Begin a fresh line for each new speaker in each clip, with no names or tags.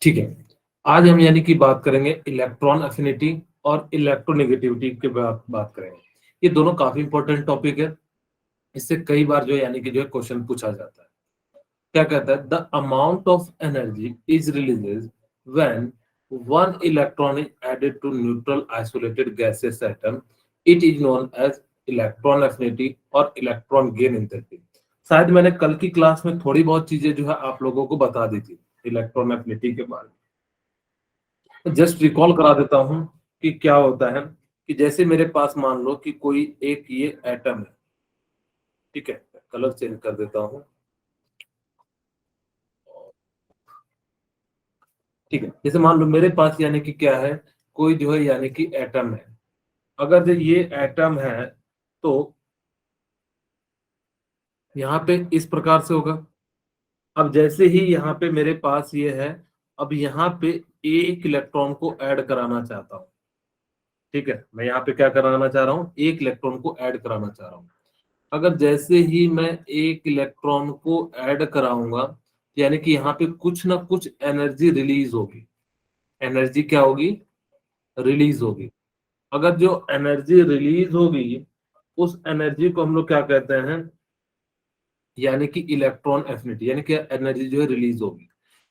ठीक है, आज हम यानी कि बात करेंगे इलेक्ट्रॉन एफिनिटी और इलेक्ट्रोनेगेटिविटी के बात करेंगे। ये दोनों काफी इंपॉर्टेंट टॉपिक है। इससे कई बार जो है यानी कि जो है क्वेश्चन पूछा जाता है। क्या कहता है? The amount of energy is releases when one electron is added to neutral isolated gases atom, it is known as electron affinity और इलेक्ट्रॉन गेन एंथैल्पी। शायद मैंने कल की क्लास में थोड़ी बहुत चीजें जो है आप लोगों को बता दी थी इलेक्ट्रॉन एफिनिटी के बारे में। जस्ट रिकॉल करा देता हूं कि क्या होता है। कि जैसे मेरे पास मान लो कि कोई एक ये एटम है, ठीक है, कलर चेंज कर देता हूं। ठीक है, जैसे मान लो मेरे पास यानी कि क्या है, कोई जो है यानी कि एटम है। अगर जो ये एटम है तो यहाँ पे इस प्रकार से होगा। अब जैसे ही यहाँ पे मेरे पास ये है, अब यहाँ पे एक इलेक्ट्रॉन को ऐड कराना चाहता हूँ। ठीक है, मैं यहाँ पे क्या कराना चाह रहा हूँ, एक इलेक्ट्रॉन को ऐड कराना चाह रहा हूँ। अगर जैसे ही मैं एक इलेक्ट्रॉन को ऐड कराऊंगा, यानी कि यहाँ पे कुछ ना कुछ एनर्जी रिलीज होगी। एनर्जी क्या होगी? रिलीज होगी। अगर जो एनर्जी रिलीज होगी, उस एनर्जी को हम लोग क्या कहते हैं, यानी कि इलेक्ट्रॉन एफिनिटी, यानी कि एनर्जी जो है रिलीज होगी।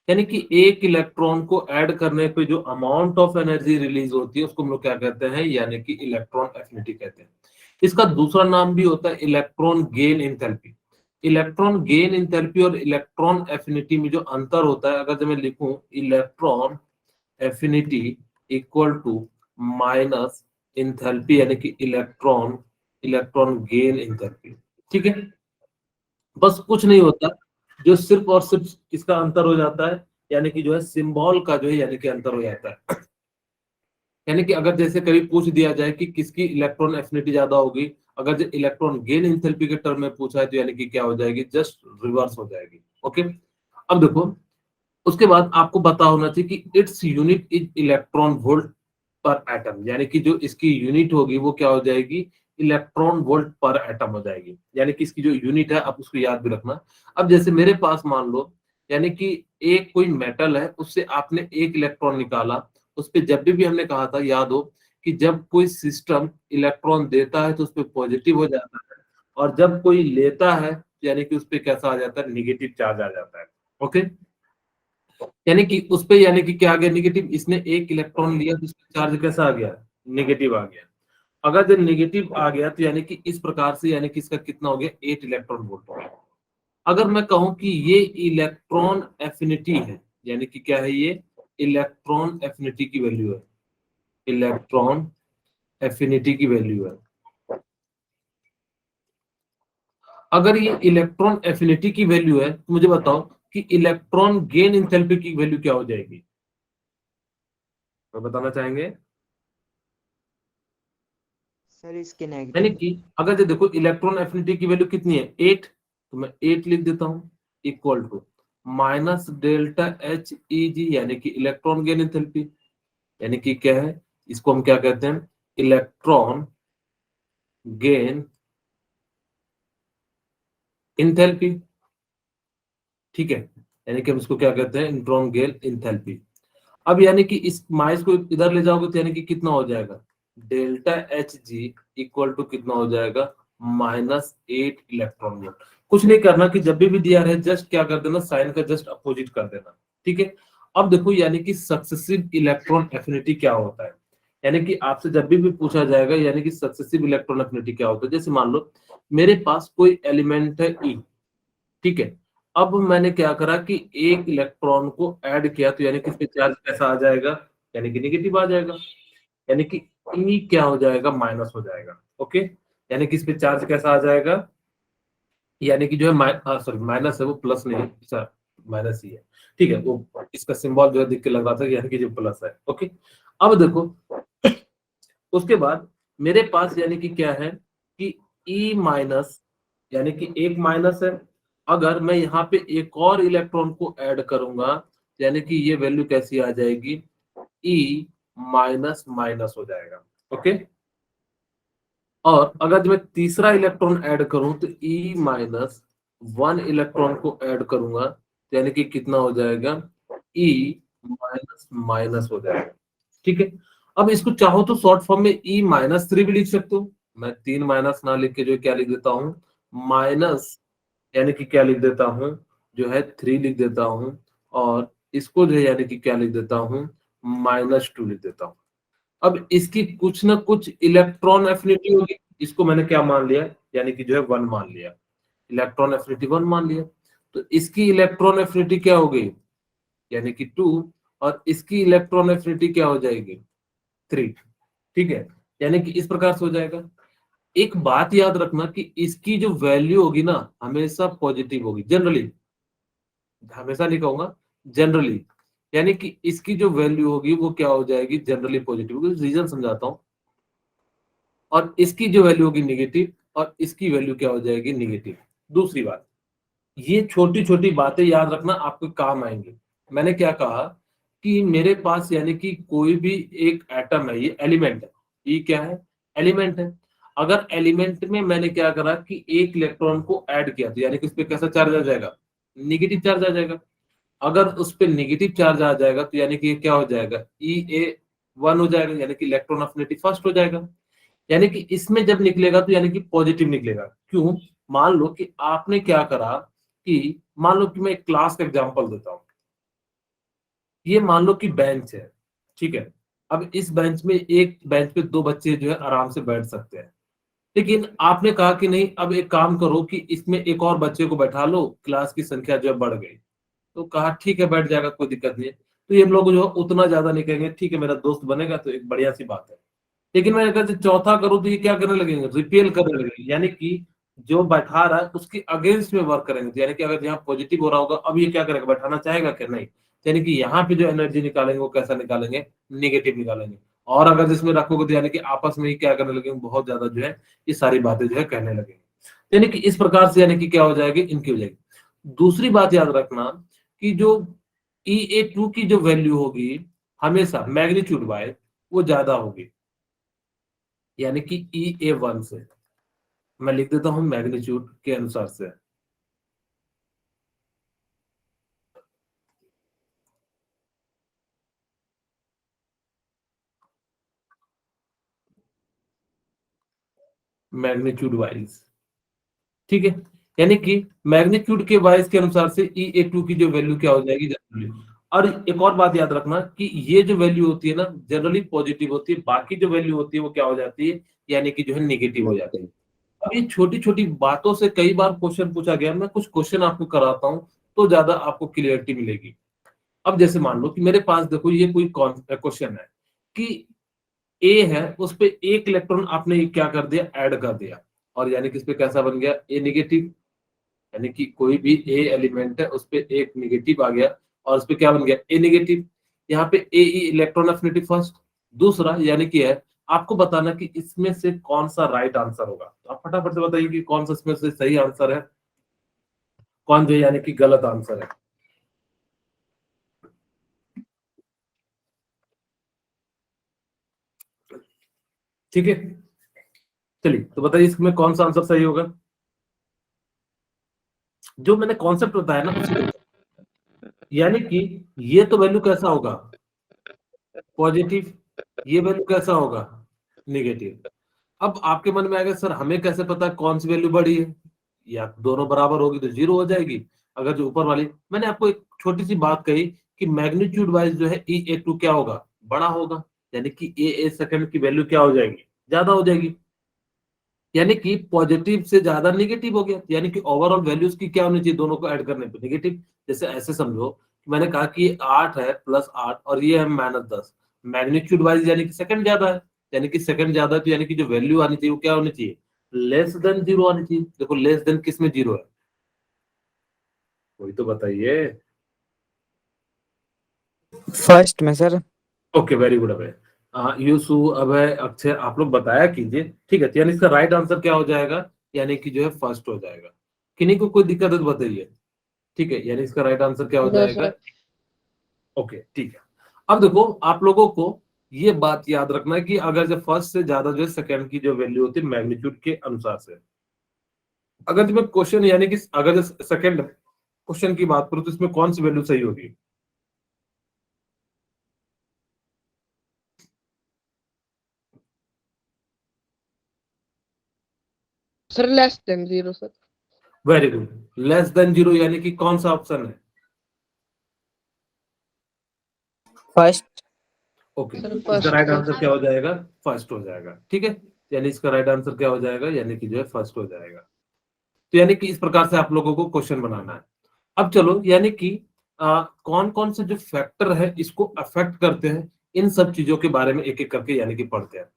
यानी कि एक इलेक्ट्रॉन को ऐड करने पे जो अमाउंट ऑफ एनर्जी रिलीज होती है उसको हम लोग क्या कहते हैं, यानी कि इलेक्ट्रॉन एफिनिटी कहते हैं। इसका दूसरा नाम भी होता है electron gain enthalpy. Electron gain enthalpy और इलेक्ट्रॉन एफिनिटी में जो अंतर होता है, अगर जब मैं लिखूं electron affinity equal to minus enthalpy, यानी कि इलेक्ट्रॉन इलेक्ट्रॉन गेन एंथैल्पी। ठीक है, बस कुछ नहीं होता, जो सिर्फ और सिर्फ इसका अंतर हो जाता है, यानी कि जो है सिंबल का जो है यानी कि अंतर हो जाता है। यानी कि अगर जैसे कभी पूछ दिया जाए कि किसकी इलेक्ट्रॉन एफिनिटी ज्यादा होगी, अगर जो इलेक्ट्रॉन गेन एंथैल्पी के टर्म में पूछा है तो यानी कि क्या हो जाएगी, जस्ट रिवर्स हो जाएगी। ओके, अब देखो, उसके बाद आपको पता होना चाहिए कि its unit is electron volt पर एटम, यानी कि जो इसकी यूनिट होगी वो क्या हो जाएगी, इलेक्ट्रॉन वोल्ट पर एटम हो जाएगी। यानी कि इसकी जो यूनिट है आप उसको याद भी रखना। अब जैसे मेरे पास मान लो यानी कि एक कोई मेटल है, उससे आपने एक इलेक्ट्रॉन निकाला। उस पे जब भी हमने कहा था, याद हो, कि जब कोई सिस्टम इलेक्ट्रॉन देता है तो उस पे पॉजिटिव हो जाता है, और जब कोई लेता है यानी कि उस पे कैसा आ जाता है, निगेटिव चार्ज आ जाता है। ओके, यानी कि उस पे यानी कि क्या आ गया, निगेटिव। इसने एक इलेक्ट्रॉन लिया तो उसका चार्ज कैसा आ गया, निगेटिव आ गया। अगर जब निगेटिव आ गया तो यानी कि इस प्रकार से यानी कि इसका कितना हो गया, 8 इलेक्ट्रॉन वोल्ट हो गया। अगर मैं कहूं कि ये इलेक्ट्रॉन एफिनिटी है, यानी कि क्या है, ये इलेक्ट्रॉन एफिनिटी की वैल्यू है, इलेक्ट्रॉन एफिनिटी की वैल्यू है। अगर ये इलेक्ट्रॉन एफिनिटी की वैल्यू है तो मुझे बताओ कि इलेक्ट्रॉन गेन एंथैल्पी की वैल्यू क्या हो जाएगी, तो बताना चाहेंगे।
सर इसके
यानी
नेगेटिव।
कि अगर जो देखो इलेक्ट्रॉन एफिनिटी की वैल्यू कितनी है, 8, तो मैं 8 लिख देता हूं, equal to minus delta H E G, यानी कि इलेक्ट्रॉन गेन एंथैल्पी। यानी कि क्या है, इसको हम क्या कहते हैं, इलेक्ट्रॉन गेन एंथैल्पी। ठीक है, यानी कि हम इसको क्या कहते हैं, इलेक्ट्रॉन गेन एंथैल्पी। अब यानी कि इस माइनस को इधर ले जाओगे तो यानी कि कितना हो जाएगा, delta H G equal to कितना हो जाएगा, -8 इलेक्ट्रॉन वोल्ट। कुछ नहीं करना कि जब भी दिया रहे जस्ट क्या कर देना, साइन का जस्ट अपोजिट कर देना। ठीक है, अब देखो यानी कि सक्सेसिव इलेक्ट्रॉन एफिनिटी क्या होता है। यानी कि आपसे जब भी पूछा जाएगा यानी कि सक्सेसिव इलेक्ट्रॉन एफिनिटी क्या होता है, जैसे मान लो मेरे पास कोई एलिमेंट है ई। ठीक है, अब मैंने क्या करा कि एक इलेक्ट्रॉन को ऐड किया तो यानी कि इस पे चार्ज कैसा आ जाएगा, यानी कि निगेटिव आ जाएगा। यानी कि ई क्या हो जाएगा, माइनस हो जाएगा। ओके, यानी कि इस पे चार्ज कैसा आ जाएगा, यानी कि जो है सॉरी माइनस है, वो प्लस नहीं है, अच्छा माइनस ही है। ठीक है, वो इसका सिंबल जो है देख के लग रहा था यानी कि जो प्लस है। ओके, अब देखो उसके बाद मेरे पास यानी कि क्या है कि ई माइनस, यानी कि एक माइनस है। अगर मैं यहाँ पे एक और इलेक्ट्रॉन को ऐड करूंगा यानी कि ये वैल्यू कैसी आ जाएगी, ई माइनस माइनस हो जाएगा। ओके, और अगर मैं तीसरा इलेक्ट्रॉन ऐड करूं तो ई -1 इलेक्ट्रॉन को ऐड करूंगा तो यानी कि कितना हो जाएगा, ई माइनस माइनस हो जाएगा। ठीक है, अब इसको चाहो तो शॉर्ट फॉर्म में E-3 भी लिख सकते हो। मैं 3 माइनस ना लिख के जो है क्या लिख देता हूँ, माइनस, यानी कि क्या लिख देता हूँ, जो है 3 लिख देता हूँ, और इसको जो है यानी कि क्या लिख देता हूँ, -2 लिख देता हूँ। अब इसकी कुछ ना कुछ इलेक्ट्रॉन एफिनिटी होगी, इसको मैंने क्या मान लिया, यानी कि जो है 1 मान लिया, इलेक्ट्रॉन एफिनिटी 1 मान लिया। तो इसकी इलेक्ट्रॉन एफिनिटी क्या हो गई, यानी कि 2, और इसकी इलेक्ट्रॉन एफिनिटी क्या हो जाएगी, 3। ठीक है, यानी कि इस प्रकार से हो जाएगा। एक बात याद रखना कि इसकी जो वैल्यू होगी ना, हमेशा पॉजिटिव होगी जनरली, हमेशा नहीं कहूंगा, जनरली, यानी कि इसकी जो वैल्यू होगी वो क्या हो जाएगी, जनरली पॉजिटिव होगी। रीजन समझाता हूं। और इसकी जो वैल्यू होगी निगेटिव, और इसकी वैल्यू क्या हो जाएगी, निगेटिव। दूसरी बात, ये छोटी छोटी बातें याद रखना, आपके काम आएंगे। मैंने क्या कहा कि मेरे पास यानी कि कोई भी एक एटम है, ये एलिमेंट है, ये क्या है, एलिमेंट है। अगर एलिमेंट में मैंने क्या करा कि एक इलेक्ट्रॉन को ऐड किया, तो यानी कि उस पर कैसा चार्ज आ जाएगा, निगेटिव चार्ज आ जाएगा। अगर उस पर निगेटिव चार्ज आ जाएगा तो यानी कि ये क्या हो जाएगा, E-1 हो जाएगा, यानी कि इलेक्ट्रॉन अफिनिटी फर्स्ट हो जाएगा। यानी कि इसमें जब निकलेगा तो यानी कि पॉजिटिव निकलेगा। क्यों, मान लो कि आपने क्या करा कि, मान लो कि मैं एक क्लास का एग्जांपल देता हूं। ये मान लो कि बेंच है, ठीक है। अब इस बेंच में, एक बेंच पे दो बच्चे जो है आराम से बैठ सकते हैं। लेकिन आपने कहा कि नहीं, अब एक काम करो कि इसमें एक और बच्चे को बैठा लो, क्लास की संख्या जो है बढ़ गई। तो कहा ठीक है, बैठ जाएगा, कोई दिक्कत नहीं है। तो ये लोग जो है उतना ज्यादा नहीं कहेंगे, ठीक है मेरा दोस्त बनेगा, तो एक बढ़िया सी बात है। लेकिन मैंने कहा चौथा करूं तो ये क्या करने लगेंगे, रिपेल करने लगेंगे, यानी कि जो बैठा रहा है उसके अगेंस्ट में वर्क करेंगे। तो यानी कि अगर यहाँ पॉजिटिव हो रहा होगा, अब ये क्या करेगा, बैठाना चाहेगा क्या, नहीं। यानी कि यहाँ पे जो एनर्जी निकालेंगे वो कैसा निकालेंगे, निगेटिव निकालेंगे। और अगर जिसमें रखोगे तो यानी कि आपस में ही क्या करने लगेंगे, बहुत ज्यादा जो है ये सारी बातें जो है कहने लगेंगे। यानी कि इस प्रकार से यानी कि क्या हो जाएगी, इनकी हो जाएगी। दूसरी बात याद रखना कि जो E-2 की जो वैल्यू होगी, हमेशा मैग्नीट्यूड बाय वो ज्यादा होगी, यानी कि E-1 से। मैं लिख देता हूं मैग्नीट्यूड के अनुसार से। मैग्नीट्यूड वाइज, ठीक है, यानी कि मैग्नीट्यूड के वाइज के अनुसार से E-2 की जो वैल्यू क्या हो जाएगी, जनरली। और एक और बात याद रखना कि ये जो वैल्यू होती है ना, जनरली पॉजिटिव होती है, बाकी जो वैल्यू होती है वो क्या हो जाती है, यानी कि जो है नेगेटिव हो जाती है। अब ये छोटी छोटी बातों से कई बार क्वेश्चन पूछा गया, मैं कुछ क्वेश्चन आपको कराता हूँ तो ज्यादा आपको क्लियरिटी मिलेगी। अब जैसे मान लो कि मेरे पास देखो ये कोई क्वेश्चन है कि ए है, उस पे एक इलेक्ट्रॉन आपने क्या कर दिया, ऐड कर दिया, और यानी कि इस पे कैसा बन गया, ए निगेटिव। यानी कि कोई भी ए एलिमेंट है, उस पे एक निगेटिव आ गया, और उस पे क्या बन गया, ए निगेटिव। यहाँ पे ए इलेक्ट्रॉन एफिनिटी फर्स्ट। दूसरा यानी कि है, आपको बताना कि इसमें से कौन सा राइट आंसर होगा। तो आप फटाफट से बताइए कि कौन सा इसमें से सही आंसर है, कौन जो यानी कि गलत आंसर है। ठीक है, चलिए तो बताइए इसमें कौन सा आंसर सही होगा। जो मैंने कॉन्सेप्ट बताया ना उसी को, यानी कि ये तो वैल्यू कैसा होगा, पॉजिटिव, ये वैल्यू कैसा होगा, निगेटिव। अब आपके मन में आएगा सर हमें कैसे पता कौन सी वैल्यू बड़ी है, या दोनों बराबर होगी तो जीरो हो जाएगी। अगर जो ऊपर वाली, मैंने आपको एक छोटी सी बात कही कि मैग्नीट्यूड वाइज जो है E-2 क्या होगा, बड़ा होगा, यानी कि ए सेकंड की वैल्यू क्या हो जाएगी, ज्यादा हो जाएगी। यानी कि पॉजिटिव से ज्यादा निगेटिव हो गया, यानी कि ओवरऑल वैल्यूज की क्या होनी चाहिए, दोनों को ऐड करने पे निगेटिव। जैसे ऐसे समझो कि मैंने कहा कि ये 8 है +8, और ये है -10। मैग्नीट्यूड वाइज यानी कि सेकंड ज्यादा है, यानी कि सेकंड ज्यादा है, तो यानी कि जो वैल्यू आनी चाहिए वो क्या होनी चाहिए, लेस देन जीरो आनी चाहिए। देखो लेस देन किस में जीरो है, वही तो बताइए।
फर्स्ट में सर।
ओके, वेरी गुड अभय। यूसु, अभय, अक्षय, आप लोग बताया कीजिए। ठीक है, तो यानी इसका राइट आंसर क्या हो जाएगा, यानी कि जो है फर्स्ट हो जाएगा। किन्हीं को कोई दिक्कत है तो बताइए। ठीक है, यानी इसका राइट आंसर क्या हो
नो
जाएगा।
सर।
ओके, ठीक है। अब देखो आप लोगों को ये बात याद रखना है कि अगर जो फर्स्ट से ज्यादा जो है सेकंड की जो वैल्यू होती है मैग्नीट्यूड के अनुसार से। अगर जो मैं क्वेश्चन यानी कि अगर जो सेकंड क्वेश्चन की बात करूं तो इसमें कौन सी वैल्यू सही होगी,
sir less than 0 sir.
Very good, less than 0 यानी कि कौन सा ऑप्शन है?
फर्स्ट।
ओके,
सर
इसका
फर्स्ट
राइट
सर।
आंसर क्या हो जाएगा? फर्स्ट हो जाएगा। ठीक है, यानी इसका राइट आंसर क्या हो जाएगा? यानी कि जो है फर्स्ट हो जाएगा। तो यानी कि इस प्रकार से आप लोगों को क्वेश्चन बनाना है। अब चलो, यानी कि कौन कौन से जो फैक्टर है इसको अफेक्ट करते हैं, इन सब चीजों के बारे में एक एक करके यानी कि पढ़ते हैं।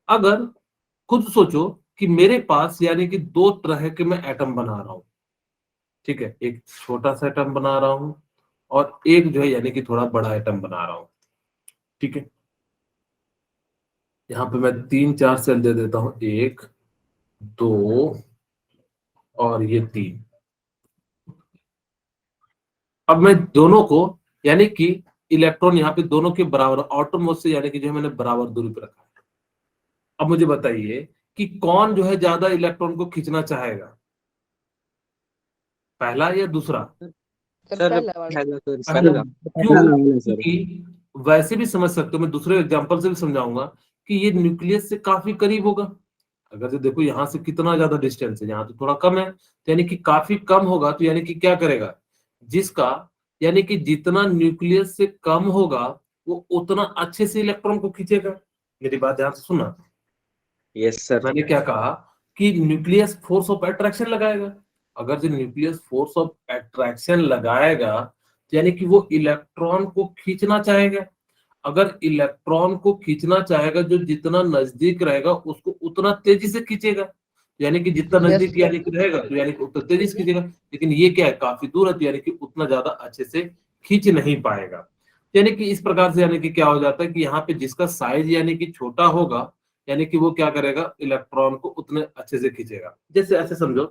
अगर खुद सोचो कि मेरे पास यानी कि दो तरह के मैं एटम बना रहा हूं, ठीक है, एक छोटा सा एटम बना रहा हूं और एक जो है यानी कि थोड़ा बड़ा एटम बना रहा हूं। ठीक है, यहाँ पे मैं 3 4 सेल दे देता हूं, 1 2 और ये 3। अब मैं दोनों को यानी कि इलेक्ट्रॉन यहाँ पे दोनों के बराबर आउटरमोस्ट से यानी कि जो है मैंने बराबर दूरी पर रखा है। अब मुझे बताइए कि कौन जो है ज्यादा इलेक्ट्रॉन को खींचना चाहेगा, पहला या दूसरा?
सर पहला वाला।
पहला सर,
पहला।
पहला।
क्यों?
पहला वाला सर।
क्योंकि वैसे भी समझ सकते हो, मैं दूसरे एग्जांपल से भी समझाऊंगा कि ये न्यूक्लियस से काफी करीब होगा। अगर से देखो यहाँ से कितना ज्यादा डिस्टेंस है, यहाँ तो थोड़ा कम है, तो यानी कि काफी कम होगा, तो यानी कि क्या करेगा, जिसका यानी कि जितना न्यूक्लियस से कम होगा वो उतना अच्छे से इलेक्ट्रॉन को खींचेगा। मेरी बात ध्यान से सुनना,
यस सर।
मैंने क्या कहा कि न्यूक्लियस फोर्स ऑफ अट्रैक्शन लगाएगा। अगर जो न्यूक्लियस फोर्स ऑफ अट्रैक्शन लगाएगा तो यानी कि वो इलेक्ट्रॉन को खींचना चाहेगा। अगर इलेक्ट्रॉन को खींचना चाहेगा, जो जितना नजदीक रहेगा उसको उतना तेजी से खींचेगा, यानी कि जितना
यस
नजदीक यानी कि रहेगा तो यानी कि उतना तेजी से खींचेगा। लेकिन ये क्या है, काफी दूर है, तो यानी कि उतना ज्यादा अच्छे से खींच नहीं पाएगा। यानी कि इस प्रकार से यानी कि क्या हो जाता है कि यहाँ पे जिसका साइज यानी कि छोटा होगा, यानी कि वो क्या करेगा, इलेक्ट्रॉन को उतने अच्छे से खींचेगा। जैसे ऐसे समझो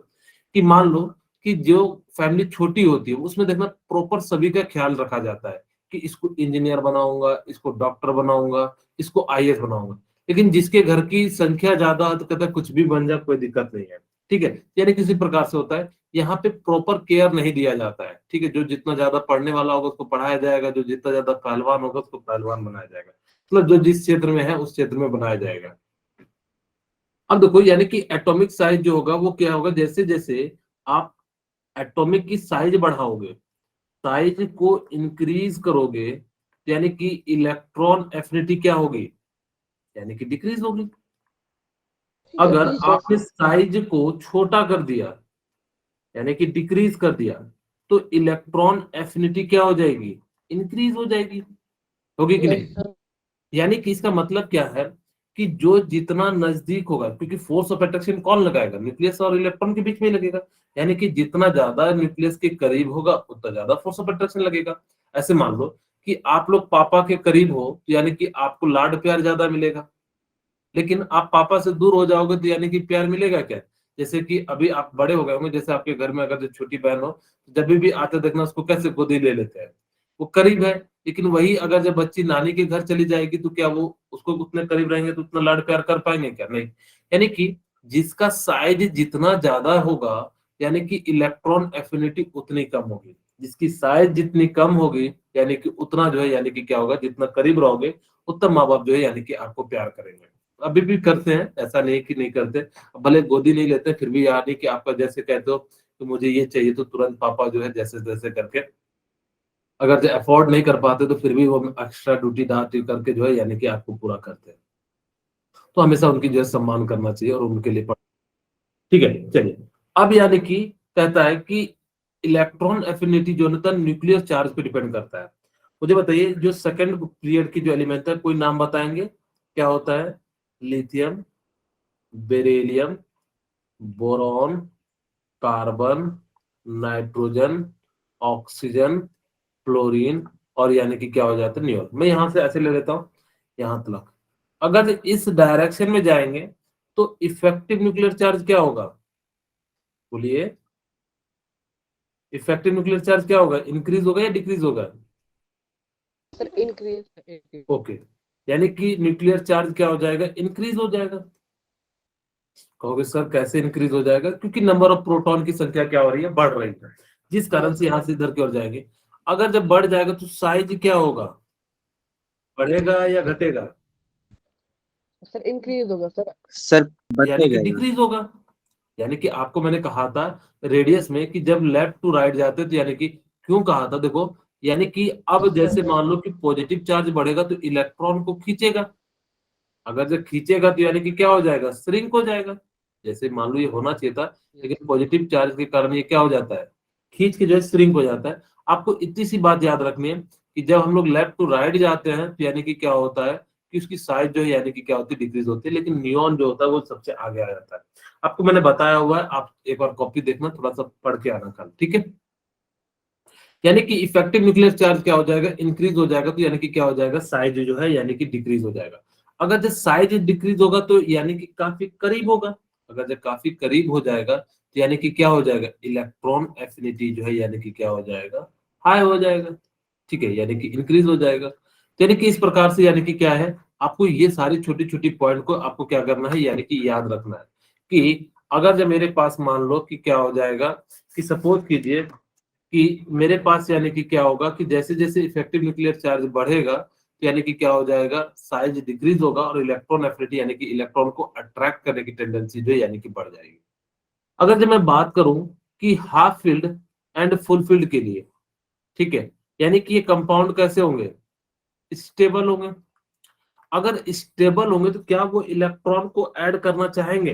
कि मान लो कि जो फैमिली छोटी होती है उसमें देखना प्रॉपर सभी का ख्याल रखा जाता है कि इसको इंजीनियर बनाऊंगा, इसको डॉक्टर बनाऊंगा, इसको आईएएस बनाऊंगा। लेकिन जिसके घर की संख्या ज्यादा है तो कहता है कुछ भी बन जा, कोई दिक्कत नहीं है। ठीक है, यानी किसी प्रकार से होता है, यहाँ पे प्रॉपर केयर नहीं दिया जाता है। ठीक है, जो जितना ज्यादा पढ़ने वाला होगा उसको पढ़ाया जाएगा, जो जितना ज्यादा पहलवान होगा उसको पहलवान बनाया जाएगा, मतलब जो जिस क्षेत्र में है उस क्षेत्र में बनाया जाएगा। अब देखो, यानी कि एटॉमिक साइज जो होगा वो क्या होगा, जैसे जैसे आप एटॉमिक की साइज बढ़ाओगे, साइज को इंक्रीज करोगे, तो यानी कि इलेक्ट्रॉन एफिनिटी क्या होगी, यानी कि डिक्रीज होगी। अगर आपने साइज को छोटा कर दिया यानी कि डिक्रीज कर दिया, तो इलेक्ट्रॉन एफिनिटी क्या हो जाएगी, इंक्रीज हो जाएगी। होगी कि नहीं? यानी कि इसका मतलब क्या है कि जो जितना नजदीक होगा, क्योंकि फोर्स ऑफ अट्रैक्शन कौन लगाएगा, न्यूक्लियस और इलेक्ट्रॉन के बीच में ही लगेगा। यानी कि जितना ज्यादा न्यूक्लियस के करीब होगा उतना ज्यादा फोर्स ऑफ अट्रैक्शन लगेगा। ऐसे मान लो कि आप लोग पापा के करीब हो, तो यानी कि आपको लाड प्यार ज्यादा मिलेगा। लेकिन आप पापा से दूर हो जाओगे तो यानी कि प्यार मिलेगा क्या? जैसे कि अभी आप बड़े हो गए होंगे, जैसे आपके घर में अगर जो छोटी बहन हो, जब भी आते देखना उसको कैसे गोदी ले लेते हैं, वो करीब है। लेकिन वही अगर जब बच्ची नानी के घर चली जाएगी तो क्या वो उसको उतने करीब रहेंगे, तो उतना लाड प्यार कर पाएंगे क्या? नहीं। यानी कि जिसका साइज जितना ज्यादा होगा, यानी कि इलेक्ट्रॉन एफिनिटी उतनी कम होगी। जिसकी साइज जितनी कम होगी, यानी कि उतना जो है यानी कि क्या होगा, जितना करीब रहोगे उतना माँ बाप जो है यानी कि आपको प्यार करेंगे। अभी भी करते हैं, ऐसा नहीं कि नहीं करते। भले गोदी नहीं लेते फिर भी यानी कि आपका जैसे कहते हो कि मुझे ये चाहिए, तो तुरंत पापा जो है जैसे तैसे करके, अगर जो अफोर्ड नहीं कर पाते तो फिर भी वो एक्स्ट्रा ड्यूटी डाटी करके जो है यानी कि आपको पूरा करते हैं। तो हमेशा उनकी जो है सम्मान करना चाहिए और उनके लिए ठीक है, चलिए। अब यानी कि कहता है कि इलेक्ट्रॉन एफिनिटी जो है न्यूक्लियर चार्ज पे डिपेंड करता है। मुझे बताइए, जो सेकंड पीरियड की जो एलिमेंट है, कोई नाम बताएंगे क्या होता है? Lithium, beryllium, boron, carbon, nitrogen, oxygen, chlorine, और यानी कि क्या हो जाता है, नियोन। मैं यहां से ऐसे ले लेता हूं यहां तक। अगर इस डायरेक्शन में जाएंगे तो इफेक्टिव न्यूक्लियर चार्ज क्या होगा, बोलिए? इफेक्टिव न्यूक्लियर चार्ज क्या होगा, इंक्रीज होगा या डिक्रीज होगा?
Sir increase.
ओके, यानी कि न्यूक्लियर चार्ज क्या हो जाएगा, इंक्रीज हो जाएगा। कहोगे सर कैसे इंक्रीज हो जाएगा? क्योंकि नंबर ऑफ प्रोटॉन की संख्या क्या हो रही है, बढ़ रही है, जिस कारण से यहाँ से इधर की ओर जाएंगे। अगर जब बढ़ जाएगा तो साइज क्या होगा, बढ़ेगा या घटेगा?
सर इंक्रीज होगा सर।
सर
यानी कि
बचेगा ही।
डिक्रीज होगा। यानी कि आपको मैंने कहा था रेडियस में कि जब लेफ्ट टू राइट जाते हैं तो यानी कि क्यों कहा था, देखो यानी कि अब जैसे मान लो कि पॉजिटिव चार्ज बढ़ेगा तो इलेक्ट्रॉन को खींचेगा, अगर जब खींचेगा तो यानी कि क्या हो जाएगा, श्रिंक हो जाएगा। जैसे मान लो ये होना चाहिए था, लेकिन पॉजिटिव चार्ज के कारण ये क्या हो जाता है, खींच के जो है श्रिंक हो जाता है। आपको इतनी सी बात याद रखनी है कि जब हम लोग लेफ्ट टू राइट जाते हैं तो यानी कि क्या होता है कि उसकी साइज जो है यानी कि क्या होती है, डिक्रीज होती है, लेकिन नियॉन जो होता है वो सबसे आगे आ जाता है। आपको मैंने बताया हुआ है, आप एक बार कॉपी देखना, थोड़ा सा पढ़ के आना कल, ठीक है। यानी कि इफेक्टिव न्यूक्लियर चार्ज क्या हो जाएगा, इंक्रीज हो जाएगा, तो यानी कि क्या हो जाएगा, साइज जो है यानी कि डिक्रीज हो जाएगा। अगर जब साइज डिक्रीज होगा तो यानी कि काफी करीब होगा, अगर जब काफी करीब हो जाएगा तो यानी कि क्या हो जाएगा, इलेक्ट्रॉन एफिनिटी जो है यानी कि क्या हो जाएगा, हाई हो जाएगा, ठीक है, यानी कि इंक्रीज हो जाएगा। तो यानी कि इस प्रकार से यानी कि क्या है, आपको ये सारी छोटी छोटी पॉइंट को आपको क्या करना है, यानी कि याद रखना है कि अगर जब मेरे पास मान लो कि क्या हो जाएगा, कि सपोज कीजिए कि मेरे पास यानी कि क्या होगा कि जैसे जैसे इफेक्टिव न्यूक्लियर चार्ज बढ़ेगा तो यानी कि क्या हो जाएगा, साइज डिक्रीज होगा और इलेक्ट्रॉन एफिनिटी यानी कि इलेक्ट्रॉन को अट्रैक्ट करने की टेंडेंसी जो है यानी कि बढ़ जाएगी। अगर जब मैं बात करूं कि half field and full field के लिए, ठीक है, यानी कि ये कंपाउंड कैसे होंगे, स्टेबल होंगे। अगर स्टेबल होंगे तो क्या वो इलेक्ट्रॉन को ऐड करना चाहेंगे,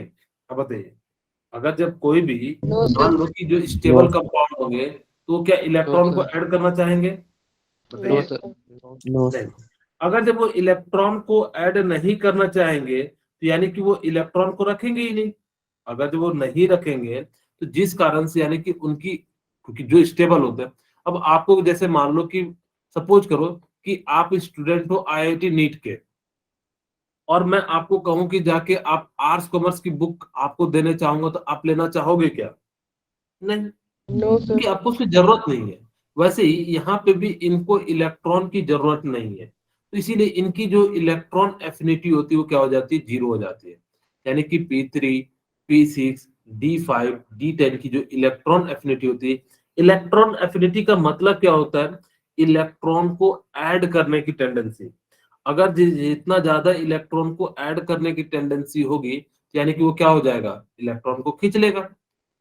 अब बताइए। अगर जब कोई भी
नो
मान
सर।
लो कि जो
नो
स्टेबल कंपाउंड होंगे तो वो क्या
नो
इलेक्ट्रॉन को
सर।
ऐड करना चाहेंगे,
नो
बताइए।
सर।
नो
नहीं। अगर जब वो इलेक्ट्रॉन को ऐड नहीं करना चाहेंगे तो यानी कि वो इलेक्ट्रॉन को रखेंगे ही नहीं। अगर जब वो नहीं रखेंगे तो जिस कारण से यानी कि उनकी, क्योंकि जो स्टेबल होते हैं, अब आपको जैसे मान लो कि सपोज करो कि आप स्टूडेंट हो आईआईटी नीट के, और मैं आपको कहूं कि जाके आप आर्ट्स कॉमर्स की बुक आपको देने चाहूंगा तो आप लेना चाहोगे क्या, नहीं,
नो
क्योंकि
सर।
आपको उसकी जरूरत नहीं है। वैसे ही यहाँ पे भी इनको इलेक्ट्रॉन की जरूरत नहीं है, तो इसीलिए इनकी जो इलेक्ट्रॉन एफिनिटी होती है वो क्या हो जाती है, जीरो हो जाती है। यानी कि P3, P6, D5, D10 की जो इलेक्ट्रॉन एफिनिटी होती है, इलेक्ट्रॉन एफिनिटी का मतलब क्या होता है, इलेक्ट्रॉन को ऐड करने की टेंडेंसी। अगर जितना ज्यादा इलेक्ट्रॉन को ऐड करने की टेंडेंसी होगी तो यानी कि वो क्या हो जाएगा, इलेक्ट्रॉन को खींच लेगा।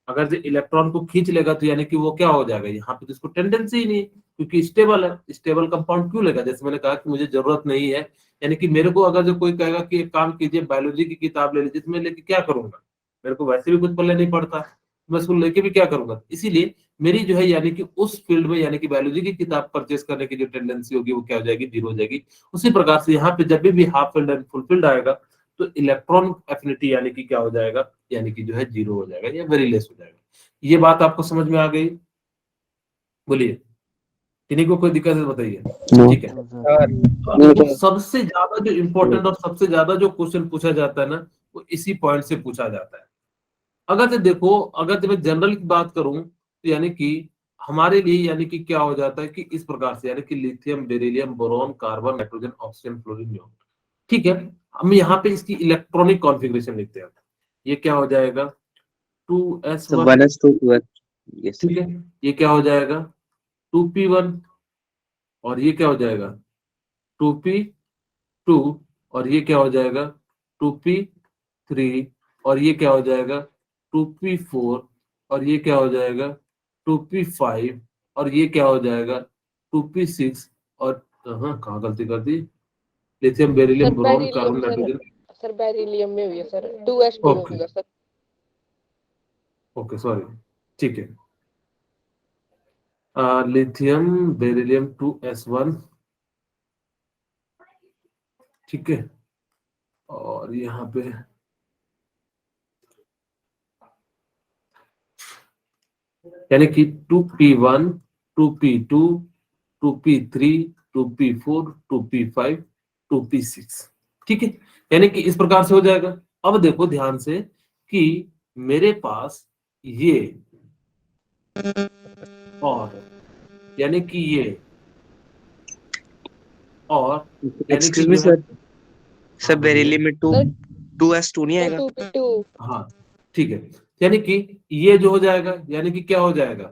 अगर जो इलेक्ट्रॉन को खींच लेगा तो यानी कि वो क्या हो जाएगा, यहाँ पे तो इसको टेंडेंसी ही नहीं है, क्योंकि स्टेबल है। स्टेबल कंपाउंड क्यों लेगा, जैसे मैंने कहा कि मुझे जरूरत नहीं है। यानी कि मेरे को अगर जो कोई कहेगा कि एक काम कीजिए बायोलॉजी की किताब ले लीजिए, जिसमें लेके क्या करूंगा, मेरे को वैसे भी कुछ पढ़ने नहीं पड़ता, मैं उसको लेके भी क्या करूंगा। इसीलिए मेरी जो है यानी कि उस फील्ड में यानी कि बायोलॉजी की किताब परचेस करने की जो टेंडेंसी होगी वो क्या हो जाएगी, जीरो हो जाएगी। उसी प्रकार से यहाँ पे जब भी half field and full field आएगा तो इलेक्ट्रॉन एफिनिटी यानी कि क्या हो जाएगा, यानी कि जो है जीरो हो जाएगा या वेरी लेस हो जाएगा। ये बात आपको समझ में आ गई, बोलिए, किन्हीं को कोई दिक्कत है तो बताइए,
नो
ठीक है।
सर।
अब देखो सबसे ज्यादा जो इम्पोर्टेंट और सबसे ज्यादा जो क्वेश्चन पूछा जाता है ना, वो इसी पॉइंट से पूछा जाता है। अगर तो देखो, अगर जब मैं जनरल की बात करूं तो यानी कि हमारे लिए यानी कि क्या हो जाता है कि इस प्रकार से, यानी कि lithium, beryllium, boron, carbon, nitrogen, oxygen, fluorine, neon, ठीक है। हम यहाँ पे इसकी इलेक्ट्रॉनिक कॉन्फ़िगरेशन लिखते हैं। ये क्या हो जाएगा,
सर
2s1,
1s2 यस
ठीक
सर।
है। ये क्या हो जाएगा, 2p1, और ये क्या हो जाएगा, 2p2, और ये क्या हो जाएगा, 2p3, और ये क्या हो जाएगा, 2p4, और ये क्या हो जाएगा, 2p5, और ये क्या हो जाएगा, 2p6, और हाँ कहाँ गलती कर दी, lithium,
sir
beryllium, boron,
beryllium
carbon,
sir.
Nitrogen.
Sir beryllium में भी है सर, 2s2 में
ओके,
होगा सर।
ओके, सॉरी, ठीक है। लिथियम, बेरिलियम, 2s1, ठीक है, और यहाँ पे यानी कि 2p1, 2p2, 2p3, 2p4, 2p5, 2p6, ठीक है। यानी कि इस प्रकार से हो जाएगा। अब देखो ध्यान से कि मेरे पास ये और यानी कि ये और यानी कि
एक्सक्यूज मी
जो है,
सर। सर
हाँ बोलिए,
बेरिलियम में टू
सर
2s2 नहीं
सर
आएगा।
2p2।
हाँ ठीक है। यानी कि ये जो हो जाएगा यानी कि क्या हो जाएगा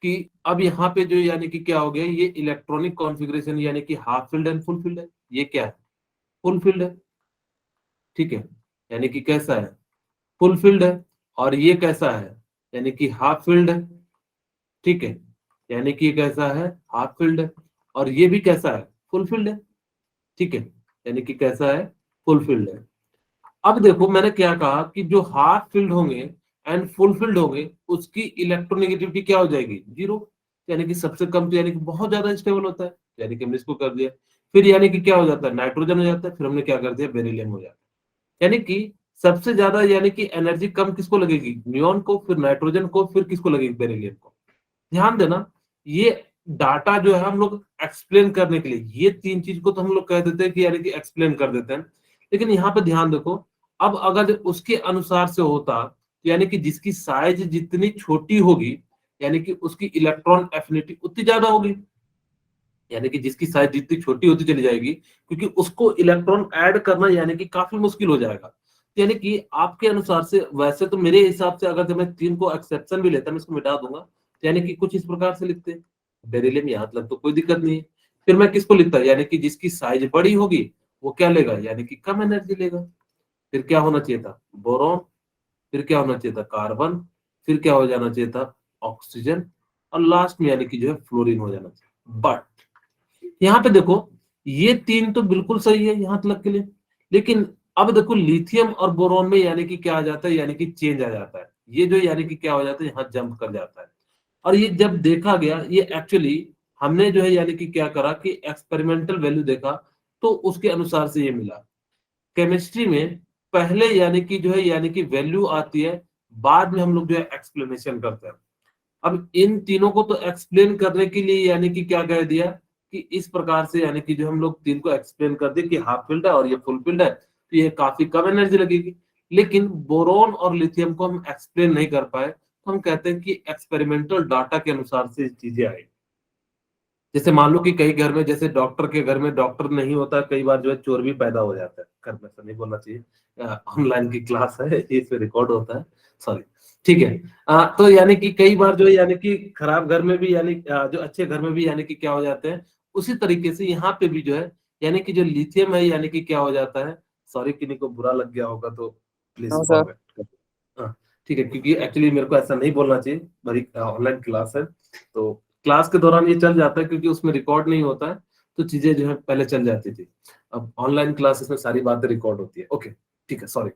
कि अब यहाँ पे जो यानी कि क्या हो गया, ये इलेक्ट्रॉनिक कॉन्फ़िगरेशन यानी कि half field and full field है। ये क्या है, फुल फील्ड है, ठीक है। यानी कि कैसा है, फुल फील्ड है। और ये कैसा है, यानी कि हाफ फील्ड है, ठीक है, यानी कि ये कैसा है, हाफ फील्ड है, और ये भी कैसा है, फुल फील्ड है, ठीक है, यानी कि कैसा है, फुल फील्ड है। अब देखो मैंने क्या कहा कि जो हाफ फील्ड होंगे एंड फुल फील्ड होंगे उसकी इलेक्ट्रोनेगेटिविटी क्या हो जाएगी, जीरो, यानी कि सबसे कम तो यानी कि बहुत ज्यादा स्टेबल होता है, यानी कि हमने इसको कर दिया। फिर यानी कि क्या हो जाता है, नाइट्रोजन हो जाता है, फिर हमने क्या कर दिया, बेरिलियम हो जाता है। यानी कि सबसे ज्यादा यानी कि एनर्जी कम किसको लगेगी, नियोन को, फिर नाइट्रोजन को, फिर किसको लगेगी, बेरिलियम को। ध्यान देना, ये डाटा जो है हम लोग एक्सप्लेन करने के लिए, ये तीन चीज को तो हम लोग कह देते हैं कि यानी कि एक्सप्लेन कर देते हैं, लेकिन यहाँ पे ध्यान देखो, अब अगर उसके अनुसार से होता, यानी कि जिसकी साइज जितनी छोटी होगी यानी कि उसकी इलेक्ट्रॉन एफिनिटी उतनी ज्यादा होगी, यानी कि जिसकी साइज जितनी छोटी होती चली जाएगी, क्योंकि उसको इलेक्ट्रॉन ऐड करना यानी कि काफी मुश्किल हो जाएगा। यानी कि आपके अनुसार से, वैसे तो मेरे हिसाब से अगर जब मैं तीन को एक्सेप्शन भी लेता मैं इसको मिटा दूंगा, यानी कि कुछ इस प्रकार से लिखते हैं, बेरिलियम यहाँ तक तो कोई दिक्कत नहीं है। फिर मैं किसको लिखता, यानी कि जिसकी साइज बड़ी होगी वो क्या लेगा, यानी कि कम एनर्जी लेगा। फिर क्या होना चाहिए था, बोरॉन, फिर क्या होना चाहिए था, कार्बन, फिर क्या हो जाना चाहिए था, ऑक्सीजन, और लास्ट में यानी कि जो है फ्लोरीन हो जाना चाहिए। बट यहाँ पे देखो ये तीन तो बिल्कुल सही है यहाँ तक के लिए, लेकिन अब देखो लिथियम और बोरॉन में यानी कि क्या आ जाता है, यानी कि चेंज आ जाता है, ये जो यानी कि क्या हो जाता है, यहाँ जंप कर जाता है। और ये जब देखा गया, ये एक्चुअली हमने जो है यानी कि क्या करा कि एक्सपेरिमेंटल वैल्यू देखा, तो उसके अनुसार से ये मिला। केमिस्ट्री में पहले यानी कि जो है यानी कि वैल्यू आती है, बाद में हम लोग जो है एक्सप्लेनेशन करते हैं। अब इन तीनों को तो एक्सप्लेन करने के लिए यानी कि क्या कह दिया कि इस प्रकार से, यानी कि जो हम लोग तीन को एक्सप्लेन कर दिए कि हाफ फील्ड है और ये फुल फील्ड है, तो ये काफी कम एनर्जी लगेगी। लेकिन बोरोन और लिथियम को हम एक्सप्लेन नहीं कर पाए, तो हम कहते हैं कि एक्सपेरिमेंटल डाटा के अनुसार से चीजें आई। जैसे मान लो कि कई घर में, जैसे डॉक्टर के घर में डॉक्टर नहीं होता, कई बार जो है चोर भी पैदा हो जाता है घर में, ऐसा नहीं बोलना चाहिए, ऑनलाइन की क्लास है इस रिकॉर्ड होता है, सॉरी, ठीक है। तो यानी कि कई बार जो है यानी कि खराब घर में भी यानी जो अच्छे घर में भी यानी कि क्या हो जाते हैं, उसी तरीके से यहाँ पे भी जो है यानी कि जो लिथियम है यानी कि क्या हो जाता है, सॉरी किन्हीं को बुरा लग गया होगा तो प्लीज
हाँ सर।
फॉरवर्ड। हाँ ठीक है, क्योंकि एक्चुअली मेरे को ऐसा नहीं बोलना चाहिए, मेरी ऑनलाइन क्लास है, तो क्लास के दौरान ये चल जाता है क्योंकि उसमें रिकॉर्ड नहीं होता है, तो चीजें जो है पहले चल जाती थी। अब ऑनलाइन क्लासेस में सारी बातें रिकॉर्ड होती है, ओके ठीक है, सॉरी।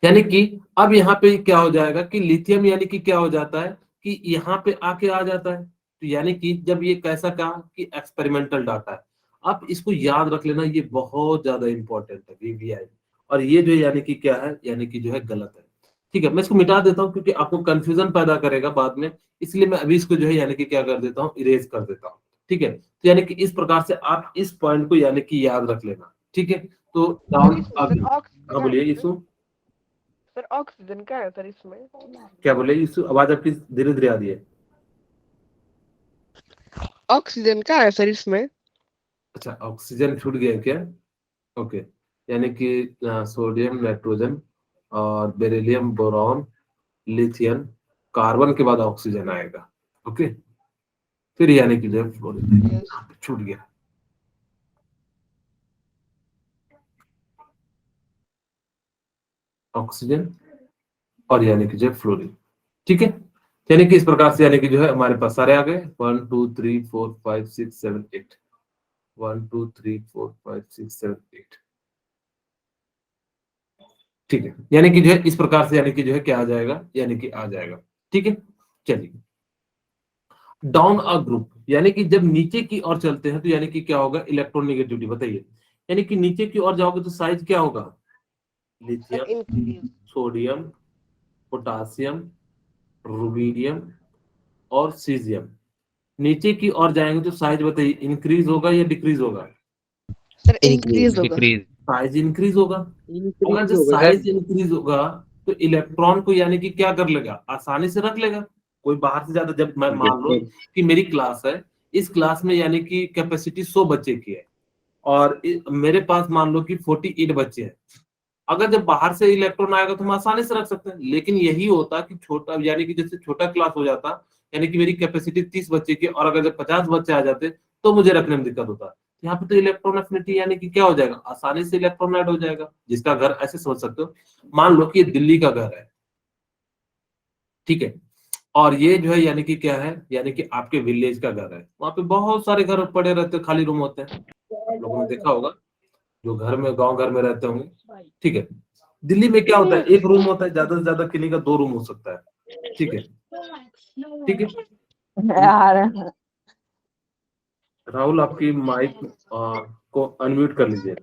यानी कि अब यहाँ पे क्या हो जाएगा कि लिथियम यानी कि क्या हो जाता है कि यहाँ पे आके आ जाता है, तो यानी कि जब ये कैसा कहा कि एक्सपेरिमेंटल डाटा है, आप इसको याद रख लेना, ये बहुत ज्यादा इंपॉर्टेंट है वीवीआई, और ये जो यानी कि क्या है, यानी कि जो है गलत है। ठीक है, मैं इसको मिटा देता हूँ क्योंकि आपको कंफ्यूजन पैदा करेगा बाद में, इसलिए मैं अभी इसको जो है यानी कि क्या कर देता हूँ, इरेज कर देता हूँ। ठीक है, तो यानी कि इस प्रकार से आप इस पॉइंट को यानी कि याद रख लेना। ठीक है, तो डाउन
सर ऑक्सीजन
हाँ बोलिए यीशु,
सर ऑक्सीजन का है सर इसमें,
क्या बोले यीशु, आवाज आपकी धीरे धीरे आ रही है।
ऑक्सीजन का है सर इसमें।
अच्छा ऑक्सीजन छूट गया है क्या, ओके, यानी कि सोडियम नाइट्रोजन और बेरिलियम बोरॉन लिथियम, कार्बन के बाद ऑक्सीजन आएगा, ओके, फिर यानी कि जो फ्लोरीन छूट गया, ऑक्सीजन और यानी कि जो फ्लोरीन। ठीक है, यानी कि इस प्रकार से यानी कि जो है हमारे पास सारे आ गए, 1 2 3 4 5 6 7 8, 1 2 3 4 5 6 7 8। ठीक है, यानी कि जो है इस प्रकार से यानी कि जो है क्या आ जाएगा, यानी कि आ जाएगा। ठीक है, चलिए डाउन अ ग्रुप, यानी कि जब नीचे की ओर चलते हैं तो यानी कि क्या होगा, इलेक्ट्रोनेगेटिविटी बताइए, यानी कि नीचे की ओर जाओगे तो साइज क्या होगा,
sir
lithium,
increase.
Sodium, potassium, rubidium और सीजियम। नीचे की ओर जाएंगे तो साइज बताइए, इंक्रीज होगा या डिक्रीज होगा,
सर
इंक्रीज।
इंक्रीज होगा।
डिक्रीज।
साइज इंक्रीज होगा। अगर
इंक्रीज
जब
होगा सर।
साइज इंक्रीज होगा तो इलेक्ट्रॉन को यानी कि क्या कर लेगा, आसानी से रख लेगा, कोई बाहर से ज्यादा, जब मैं मान लो कि मेरी क्लास है, इस क्लास में यानी कि कैपेसिटी 100 बच्चे की है, और मेरे पास मान लो कि 48 बच्चे हैं, अगर जब बाहर से इलेक्ट्रॉन आएगा तो हम आसानी से रख सकते हैं, लेकिन यही होता कि छोटा, यानी कि जैसे छोटा क्लास हो जाता, यानी कि मेरी कैपेसिटी 30 बच्चे की, और अगर जब 50 बच्चे आ जाते तो मुझे रखने में दिक्कत होता। यहाँ पे तो इलेक्ट्रॉन एफिनिटी यानी कि क्या हो जाएगा, आसानी से इलेक्ट्रॉन ऐड हो जाएगा, जिसका घर ऐसे सोच सकते हो, मान लो कि ये दिल्ली का घर है, ठीक है। और ये जो है यानी कि क्या है, यानी कि आपके विलेज का घर है, वहां पे बहुत सारे घर पड़े रहते हैं, खाली रूम होते हैं, आप लोगों ने देखा होगा जो घर में गांव घर में रहते होंगे। ठीक है। दिल्ली में क्या होता है, एक रूम होता है, ज्यादा से ज्यादा किन्हीं का 2 रूम हो सकता है। ठीक है। ठीक है।
यार
राहुल आपकी माइक को अनम्यूट कर लीजिए।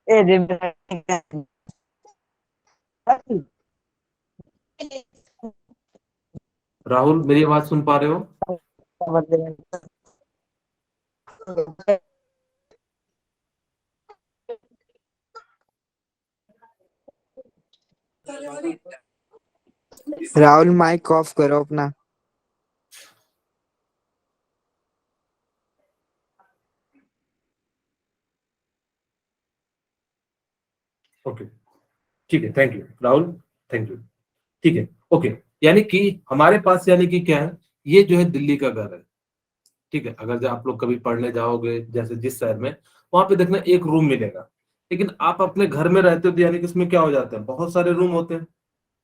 ए रे
राहुल मेरी आवाज सुन पा रहे हो?
राहुल माइक ऑफ करो अपना।
ओके ठीक है, thank you Rahul, thank you. ठीक है। ओके, यानी कि हमारे पास यानी कि क्या है, ये जो है दिल्ली का घर है। ठीक है। अगर जो आप लोग कभी पढ़ने जाओगे जैसे जिस शहर में, वहां पे देखना एक रूम मिलेगा, लेकिन आप अपने घर में रहते हो तो यानी कि उसमें क्या हो जाता है, बहुत सारे रूम होते हैं।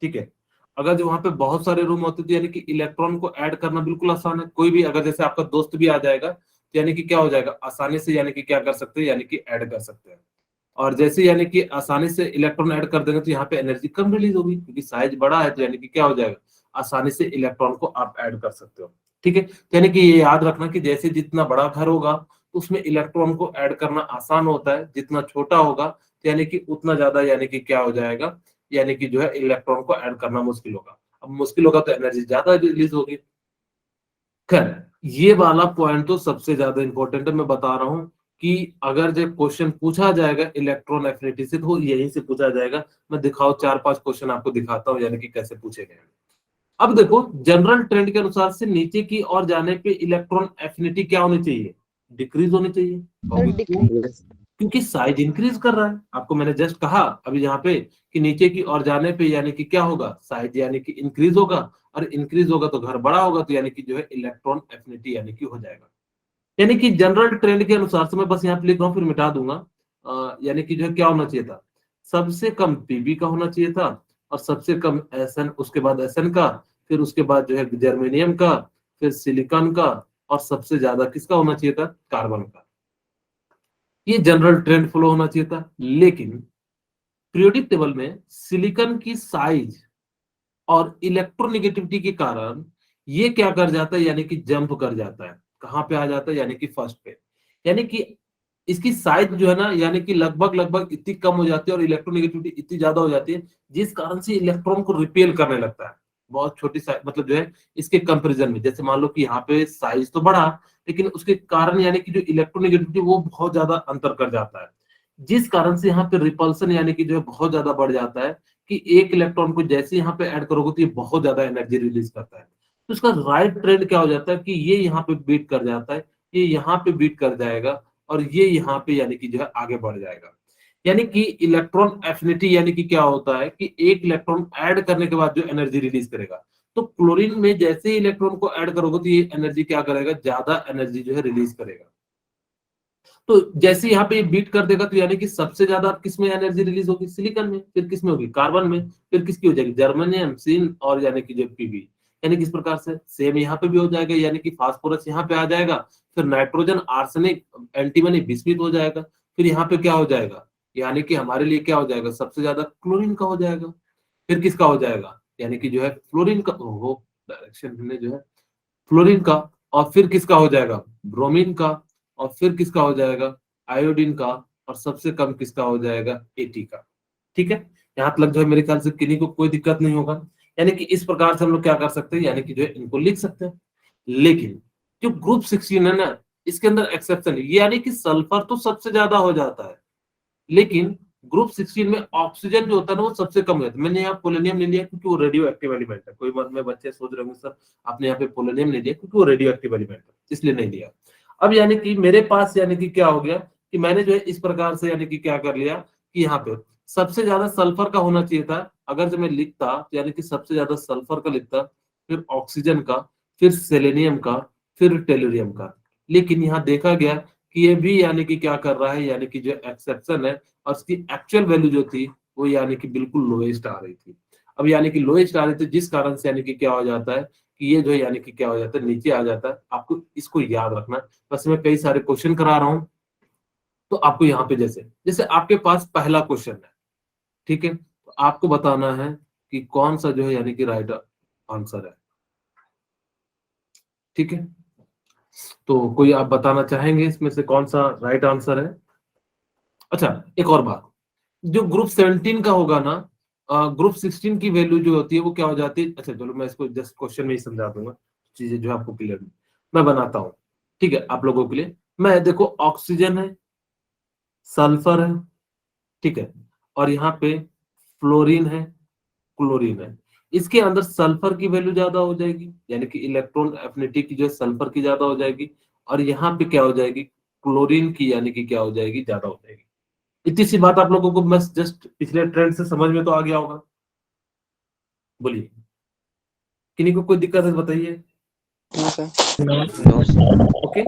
ठीक है। अगर जो वहां पे बहुत सारे रूम होते हैं तो यानी कि इलेक्ट्रॉन को ऐड करना बिल्कुल आसान है। कोई भी अगर जैसे आपका दोस्त भी आ जाएगा तो यानी कि क्या हो जाएगा, आसानी से यानी कि क्या कर सकते हैं, यानी कि ऐड कर सकते हैं। और जैसे यानी कि आसानी से इलेक्ट्रॉन ऐड कर देंगे तो यहाँ पे एनर्जी कम रिलीज होगी, क्योंकि साइज बड़ा है, तो यानी कि क्या हो जाएगा, आसानी से इलेक्ट्रॉन को आप ऐड कर सकते हो। ठीक है। तो यानी कि ये याद रखना कि जैसे जितना बड़ा घर होगा तो उसमें इलेक्ट्रॉन को ऐड करना आसान होता है, जितना छोटा होगा तो यानी कि उतना ज्यादा यानी कि क्या हो जाएगा, यानी कि जो है इलेक्ट्रॉन को ऐड करना मुश्किल होगा। अब मुश्किल होगा तो एनर्जी ज्यादा रिलीज होगी। खैर, ये वाला पॉइंट तो सबसे ज्यादा इंपॉर्टेंट है, मैं बता रहा हूँ कि अगर जब क्वेश्चन पूछा जाएगा इलेक्ट्रॉन एफिनिटी से तो यहीं से पूछा जाएगा। मैं दिखाओ 4-5 क्वेश्चन आपको दिखाता हूँ यानी कि कैसे पूछे गए। अब देखो, जनरल ट्रेंड के अनुसार से नीचे की ओर जाने पे इलेक्ट्रॉन एफिनिटी क्या होनी चाहिए, डिक्रीज होनी चाहिए।
सर
कहोगे क्यों?
Yes.
क्योंकि साइज इंक्रीज कर रहा है। आपको मैंने जस्ट कहा अभी यहाँ पे कि नीचे की ओर जाने पे यानी कि क्या होगा, साइज यानी कि इंक्रीज होगा, और इंक्रीज होगा तो घर बड़ा होगा, तो यानी कि जो है इलेक्ट्रॉन एफिनिटी यानी कि हो जाएगा। यानी कि जनरल ट्रेंड के अनुसार से मैं बस यहाँ पे लिख रहा हूँ फिर मिटा दूंगा। यानी कि जो है क्या होना चाहिए था, सबसे कम पीबी का होना चाहिए था, और सबसे कम एसएन, उसके बाद एसएन का, फिर उसके बाद जो है जर्मेनियम का, फिर सिलिकॉन का, और सबसे ज्यादा किसका होना चाहिए था, कार्बन का। ये जनरल ट्रेंड फ्लो होना चाहिए था। लेकिन पीरियोडिक टेबल में सिलिकॉन की साइज और इलेक्ट्रोनेगेटिविटी के कारण ये क्या कर जाता है, यानी कि जंप कर जाता है। कहां पे आ जाता है, यानी कि फर्स्ट पे। यानी कि इसकी साइज जो है ना, यानी कि लगभग लगभग इतनी कम हो जाती है और इलेक्ट्रोनेगेटिविटी इतनी ज्यादा हो जाती है, जिस कारण से इलेक्ट्रॉन को रिपेल करने लगता है। बहुत छोटी साइज, मतलब जो है इसके कंपैरिजन में, जैसे मान लो कि यहाँ पे साइज तो बढ़ा, लेकिन उसके कारण यानी कि जो इलेक्ट्रोनेगेटिविटी वो बहुत ज्यादा अंतर कर जाता है, जिस कारण से यहाँ पे रिपल्सन यानी कि जो है बहुत ज्यादा बढ़ जाता है, कि एक इलेक्ट्रॉन को जैसे यहाँ पे ऐड करोगे तो ये बहुत ज्यादा एनर्जी रिलीज करता है। तो इसका राइट ट्रेंड क्या हो जाता है कि ये यहाँ पे बीट कर जाता है, ये यहाँ पे बीट कर जाएगा, और ये यहाँ पे यानी कि जो है आगे बढ़ जाएगा। यानी कि इलेक्ट्रॉन एफिनिटी यानी कि क्या होता है कि एक इलेक्ट्रॉन ऐड करने के बाद जो एनर्जी रिलीज करेगा, तो क्लोरीन में जैसे ही इलेक्ट्रॉन को ऐड करोगे तो ये एनर्जी क्या करेगा, ज्यादा एनर्जी जो है रिलीज करेगा। तो जैसे यहाँ पे बीट कर देगा तो यानी कि सबसे ज्यादा किस में एनर्जी रिलीज होगी, सिलिकॉन में, फिर किस में होगी, कार्बन में, फिर किसकी हो जाएगी, जर्मेनियम, सिन, और यानी कि जो पीबी। यानी किस प्रकार से सेम यहाँ पे भी हो जाएगा, यानी कि फास्फोरस यहाँ पे आ जाएगा, फिर नाइट्रोजन, आर्सेनिक, एंटीमनी, बिस्मिथ हो जाएगा, फिर यहाँ पे क्या हो जाएगा, यानी कि हमारे लिए क्या हो जाएगा, सबसे ज्यादा क्लोरीन का हो जाएगा, फिर किसका हो जाएगा, यानी कि जो है फ्लोरीन का, ओहो डायरेक्शन में जो है फ्लोरीन का, और फिर किसका हो जाएगा, ब्रोमीन का, और फिर किसका हो जाएगा, आयोडीन का, और सबसे कम किसका हो जाएगा, एटी का। ठीक है। यहाँ तक जो है मेरे ख्याल से किन्हीं को कोई दिक्कत नहीं होगा। यानी कि इस प्रकार से हम लोग क्या कर सकते हैं, यानी कि जो है इनको लिख सकते हैं। लेकिन जो ग्रुप 16 है ना, इसके अंदर एक्सेप्शन है, यानी कि सल्फर तो सबसे ज्यादा हो जाता है, लेकिन ग्रुप 16 में ऑक्सीजन जो होता है ना वो सबसे कम है। मैंने यहाँ पोलोनियम ले लिया क्योंकि वो रेडियो एक्टिव एलिमेंट है। कोई मन में बच्चे सोच रहे होंगे सर आपने यहाँ पे पोलोनियम ले लिया क्योंकि वो रेडियो एक्टिव एलिमेंट है, इसलिए नहीं लिया। अब यानी कि मेरे पास यानी कि क्या हो गया कि मैंने जो है इस प्रकार से यानी कि क्या कर लिया कि यहाँ पे सबसे ज्यादा सल्फर का होना चाहिए था। अगर जो मैं लिखता तो यानी कि सबसे ज्यादा सल्फर का लिखता, फिर ऑक्सीजन का, फिर सेलेनियम का, फिर टेलुरियम का। लेकिन यहाँ देखा गया कि ये भी यानी कि क्या कर रहा है, यानी कि जो एक्सेप्शन है, और इसकी एक्चुअल वैल्यू जो थी वो यानी कि बिल्कुल लोएस्ट आ रही थी। अब यानी कि लोएस्ट आ रही थी, जिस कारण से यानी कि क्या हो जाता है कि ये जो है यानी कि क्या हो जाता है, नीचे आ जाता है। आपको इसको याद रखना है। बस मैं कई सारे क्वेश्चन करा रहा हूँ, तो आपको यहाँ पे जैसे जैसे आपके पास पहला क्वेश्चन है, ठीक है, तो आपको बताना है कि कौन सा जो है यानी कि राइट आंसर है, ठीक है। तो कोई आप बताना चाहेंगे इसमें से कौन सा राइट आंसर है? अच्छा, एक और बात, जो ग्रुप 17 का होगा ना, ग्रुप 16 की वैल्यू जो होती है वो क्या हो जाती है? अच्छा चलो, मैं इसको जस्ट क्वेश्चन में ही समझा दूंगा, चीजें जो है आपको क्लियर मैं बनाता हूँ, ठीक है, आप लोगों के लिए। मैं देखो, ऑक्सीजन है, सल्फर है, ठीक है, और यहाँ पे फ्लोरीन है, क्लोरीन है। इसके अंदर सल्फर की वैल्यू ज्यादा हो जाएगी, यानी कि इलेक्ट्रॉन एफिनिटी की जो है सल्फर की ज्यादा हो जाएगी, और यहाँ पे क्या हो जाएगी, क्लोरीन की यानी कि क्या हो जाएगी, ज्यादा हो जाएगी। इतनी सी बात आप लोगों को बस जस्ट पिछले ट्रेंड से समझ में तो आ गया होगा। बोलिए, किन्हीं को कोई दिक्कत है तो बताइए।
No sir.
No, sir.
Okay,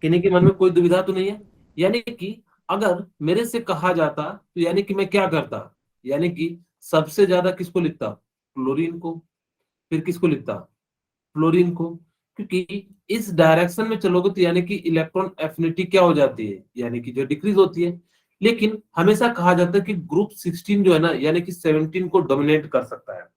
किन्हीं के मन में कोई दुविधा तो नहीं है? यानी कि अगर मेरे से कहा जाता तो यानी कि मैं क्या करता, यानी कि सबसे ज्यादा किसको लिखता, क्लोरीन को, फिर किसको लिखता, फ्लोरीन को, क्योंकि इस डायरेक्शन में चलोगे तो यानी कि इलेक्ट्रॉन एफिनिटी क्या हो जाती है, यानी कि जो डिक्रीज होती है। लेकिन हमेशा कहा जाता है कि ग्रुप 16 जो है ना, यानी कि 17 को डोमिनेट कर सकता है।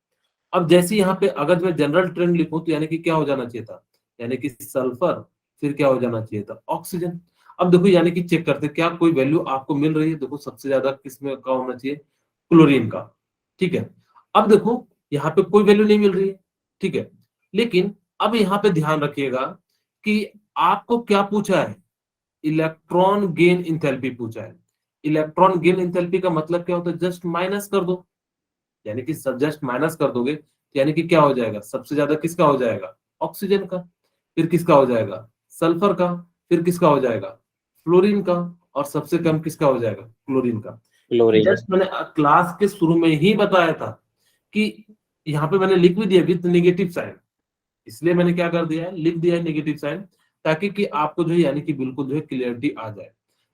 अब जैसे यहाँ पे अगर मैं जनरल ट्रेंड लिखूं तो यानी कि क्या हो जाना चाहिए था, यानी कि सल्फर, फिर क्या हो जाना चाहिए था, ऑक्सीजन। अब देखो, यानी कि चेक करते क्या कोई वैल्यू आपको मिल रही है। देखो, सबसे ज्यादा किसमें का होना चाहिए, क्लोरीन का, ठीक है। अब देखो, यहाँ पे कोई वैल्यू नहीं मिल रही है, ठीक है। लेकिन अब यहाँ पे ध्यान रखिएगा कि आपको क्या पूछा है, इलेक्ट्रॉन गेन इंथैल्पी पूछा है। इलेक्ट्रॉन गेन इंथैल्पी का मतलब क्या होता है, जस्ट माइनस कर दो, यानी कि सब जस्ट माइनस कर दोगे तो यानी कि क्या हो जाएगा, सबसे ज्यादा किसका हो जाएगा, ऑक्सीजन का, फिर किसका हो जाएगा, सल्फर का, फिर किसका हो जाएगा, फ्लोरीन का, और सबसे कम किसका हो जाएगा, क्लोरीन का।
Chlorine.
जस्ट मैंने क्लास के शुरू में ही बताया था कि यहाँ पे मैंने लिख भी दिया विद नेगेटिव साइन, इसलिए मैंने क्या कर दिया है, लिख दिया है नेगेटिव साइन, ताकि कि आपको जो है यानी कि बिल्कुल जो है क्लियरिटी आ जाए।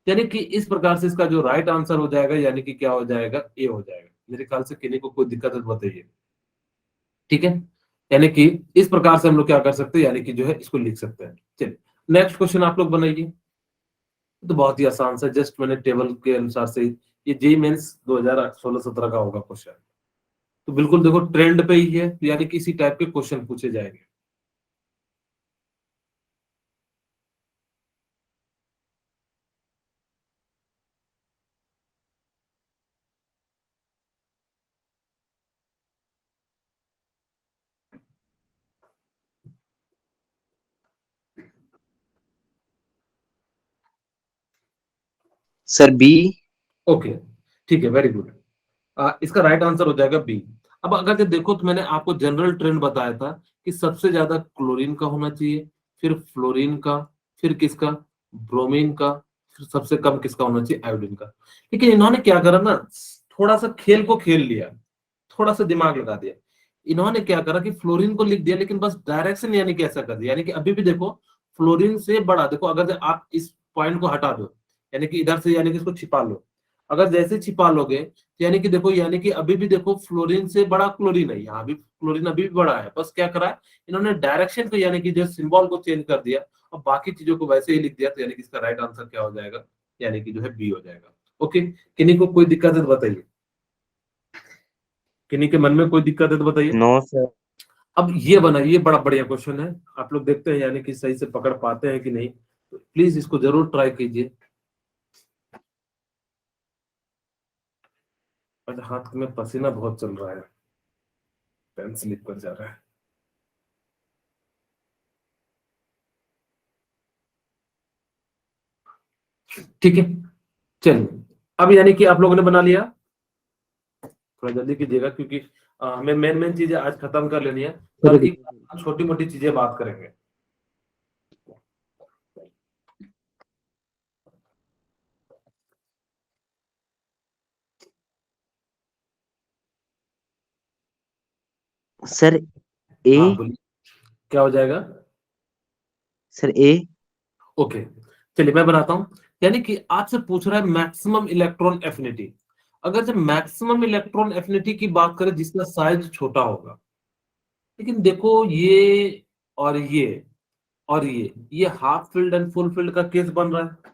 यानी कि इस प्रकार से इसका जो राइट आंसर हो जाएगा, यानी कि क्या हो जाएगा, ए हो जाएगा। मेरे ख्याल से किन्हीं को कोई दिक्कत है तो बताइए, ठीक है। यानी कि इस प्रकार से हम लोग क्या कर सकते हैं, यानी कि जो है इसको लिख सकते हैं। चलिए, नेक्स्ट क्वेश्चन आप लोग बनाइए। तो बहुत ही आसान सा, जस्ट मैंने टेबल के अनुसार से ये जेई मेंस 2016-17 का होगा क्वेश्चन। तो बिल्कुल देखो ट्रेंड पे ही है, तो यानी कि इसी टाइप के क्वेश्चन पूछे जाएंगे।
Sir, B.
ओके, ठीक है, वेरी गुड। इसका राइट आंसर हो जाएगा बी। अब अगर जब देखो तो मैंने आपको जनरल ट्रेंड बताया था कि सबसे ज्यादा क्लोरीन का होना चाहिए, फिर फ्लोरीन का, फिर किसका, ब्रोमीन का, फिर सबसे कम किसका होना चाहिए, आयोडीन का। लेकिन इन्होंने क्या करा ना, थोड़ा सा खेल को खेल लिया, थोड़ा सा दिमाग लगा दिया। इन्होंने क्या करा कि फ्लोरीन को लिख दिया, लेकिन बस डायरेक्शन यानी कि ऐसा कर दिया, यानी कि अभी भी देखो फ्लोरीन से बड़ा, देखो अगर आप इस पॉइंट को हटा दो, यानी कि इधर से यानी कि इसको छिपा लो, अगर जैसे छिपा लोगे तो यानी कि देखो, यानी कि अभी भी देखो फ्लोरीन से बड़ा क्लोरीन है, यहाँ भी क्लोरीन अभी भी बड़ा है। बस क्या करा है इन्होंने, डायरेक्शन को यानी कि जो सिंबल को चेंज कर दिया और बाकी चीजों को वैसे ही लिख दिया। तो यानी कि इसका राइट आंसर क्या हो जाएगा, यानी कि जो है बी हो जाएगा। ओके, किन्हीं को कोई दिक्कत है तो बताइए, किन्हीं के मन में कोई दिक्कत है तो बताइए।
No, sir.
अब ये बना, ये बड़ा बढ़िया क्वेश्चन है, आप लोग देखते हैं यानी कि सही से पकड़ पाते हैं कि नहीं, तो प्लीज इसको जरूर ट्राई कीजिए। अच्छा, हाथ में पसीना बहुत चल रहा है, पेन स्लिप कर जा रहा है। ठीक है, चलिए, अब यानी कि आप लोगों ने बना लिया, थोड़ा जल्दी कीजिएगा क्योंकि हमें मेन मेन चीजें आज खत्म कर लेनी है, कल की छोटी मोटी चीजें बात करेंगे।
Sir,
हाँ
A.
बोलिए, क्या हो जाएगा,
Sir, A.
ओके। चलिए मैं बनाता हूं, यानी कि आपसे पूछ रहा है मैक्सिमम इलेक्ट्रॉन एफिनिटी। अगर जब मैक्सिमम इलेक्ट्रॉन एफिनिटी की बात करें जिसका साइज छोटा होगा, लेकिन देखो ये और ये half field and full field का केस बन रहा है।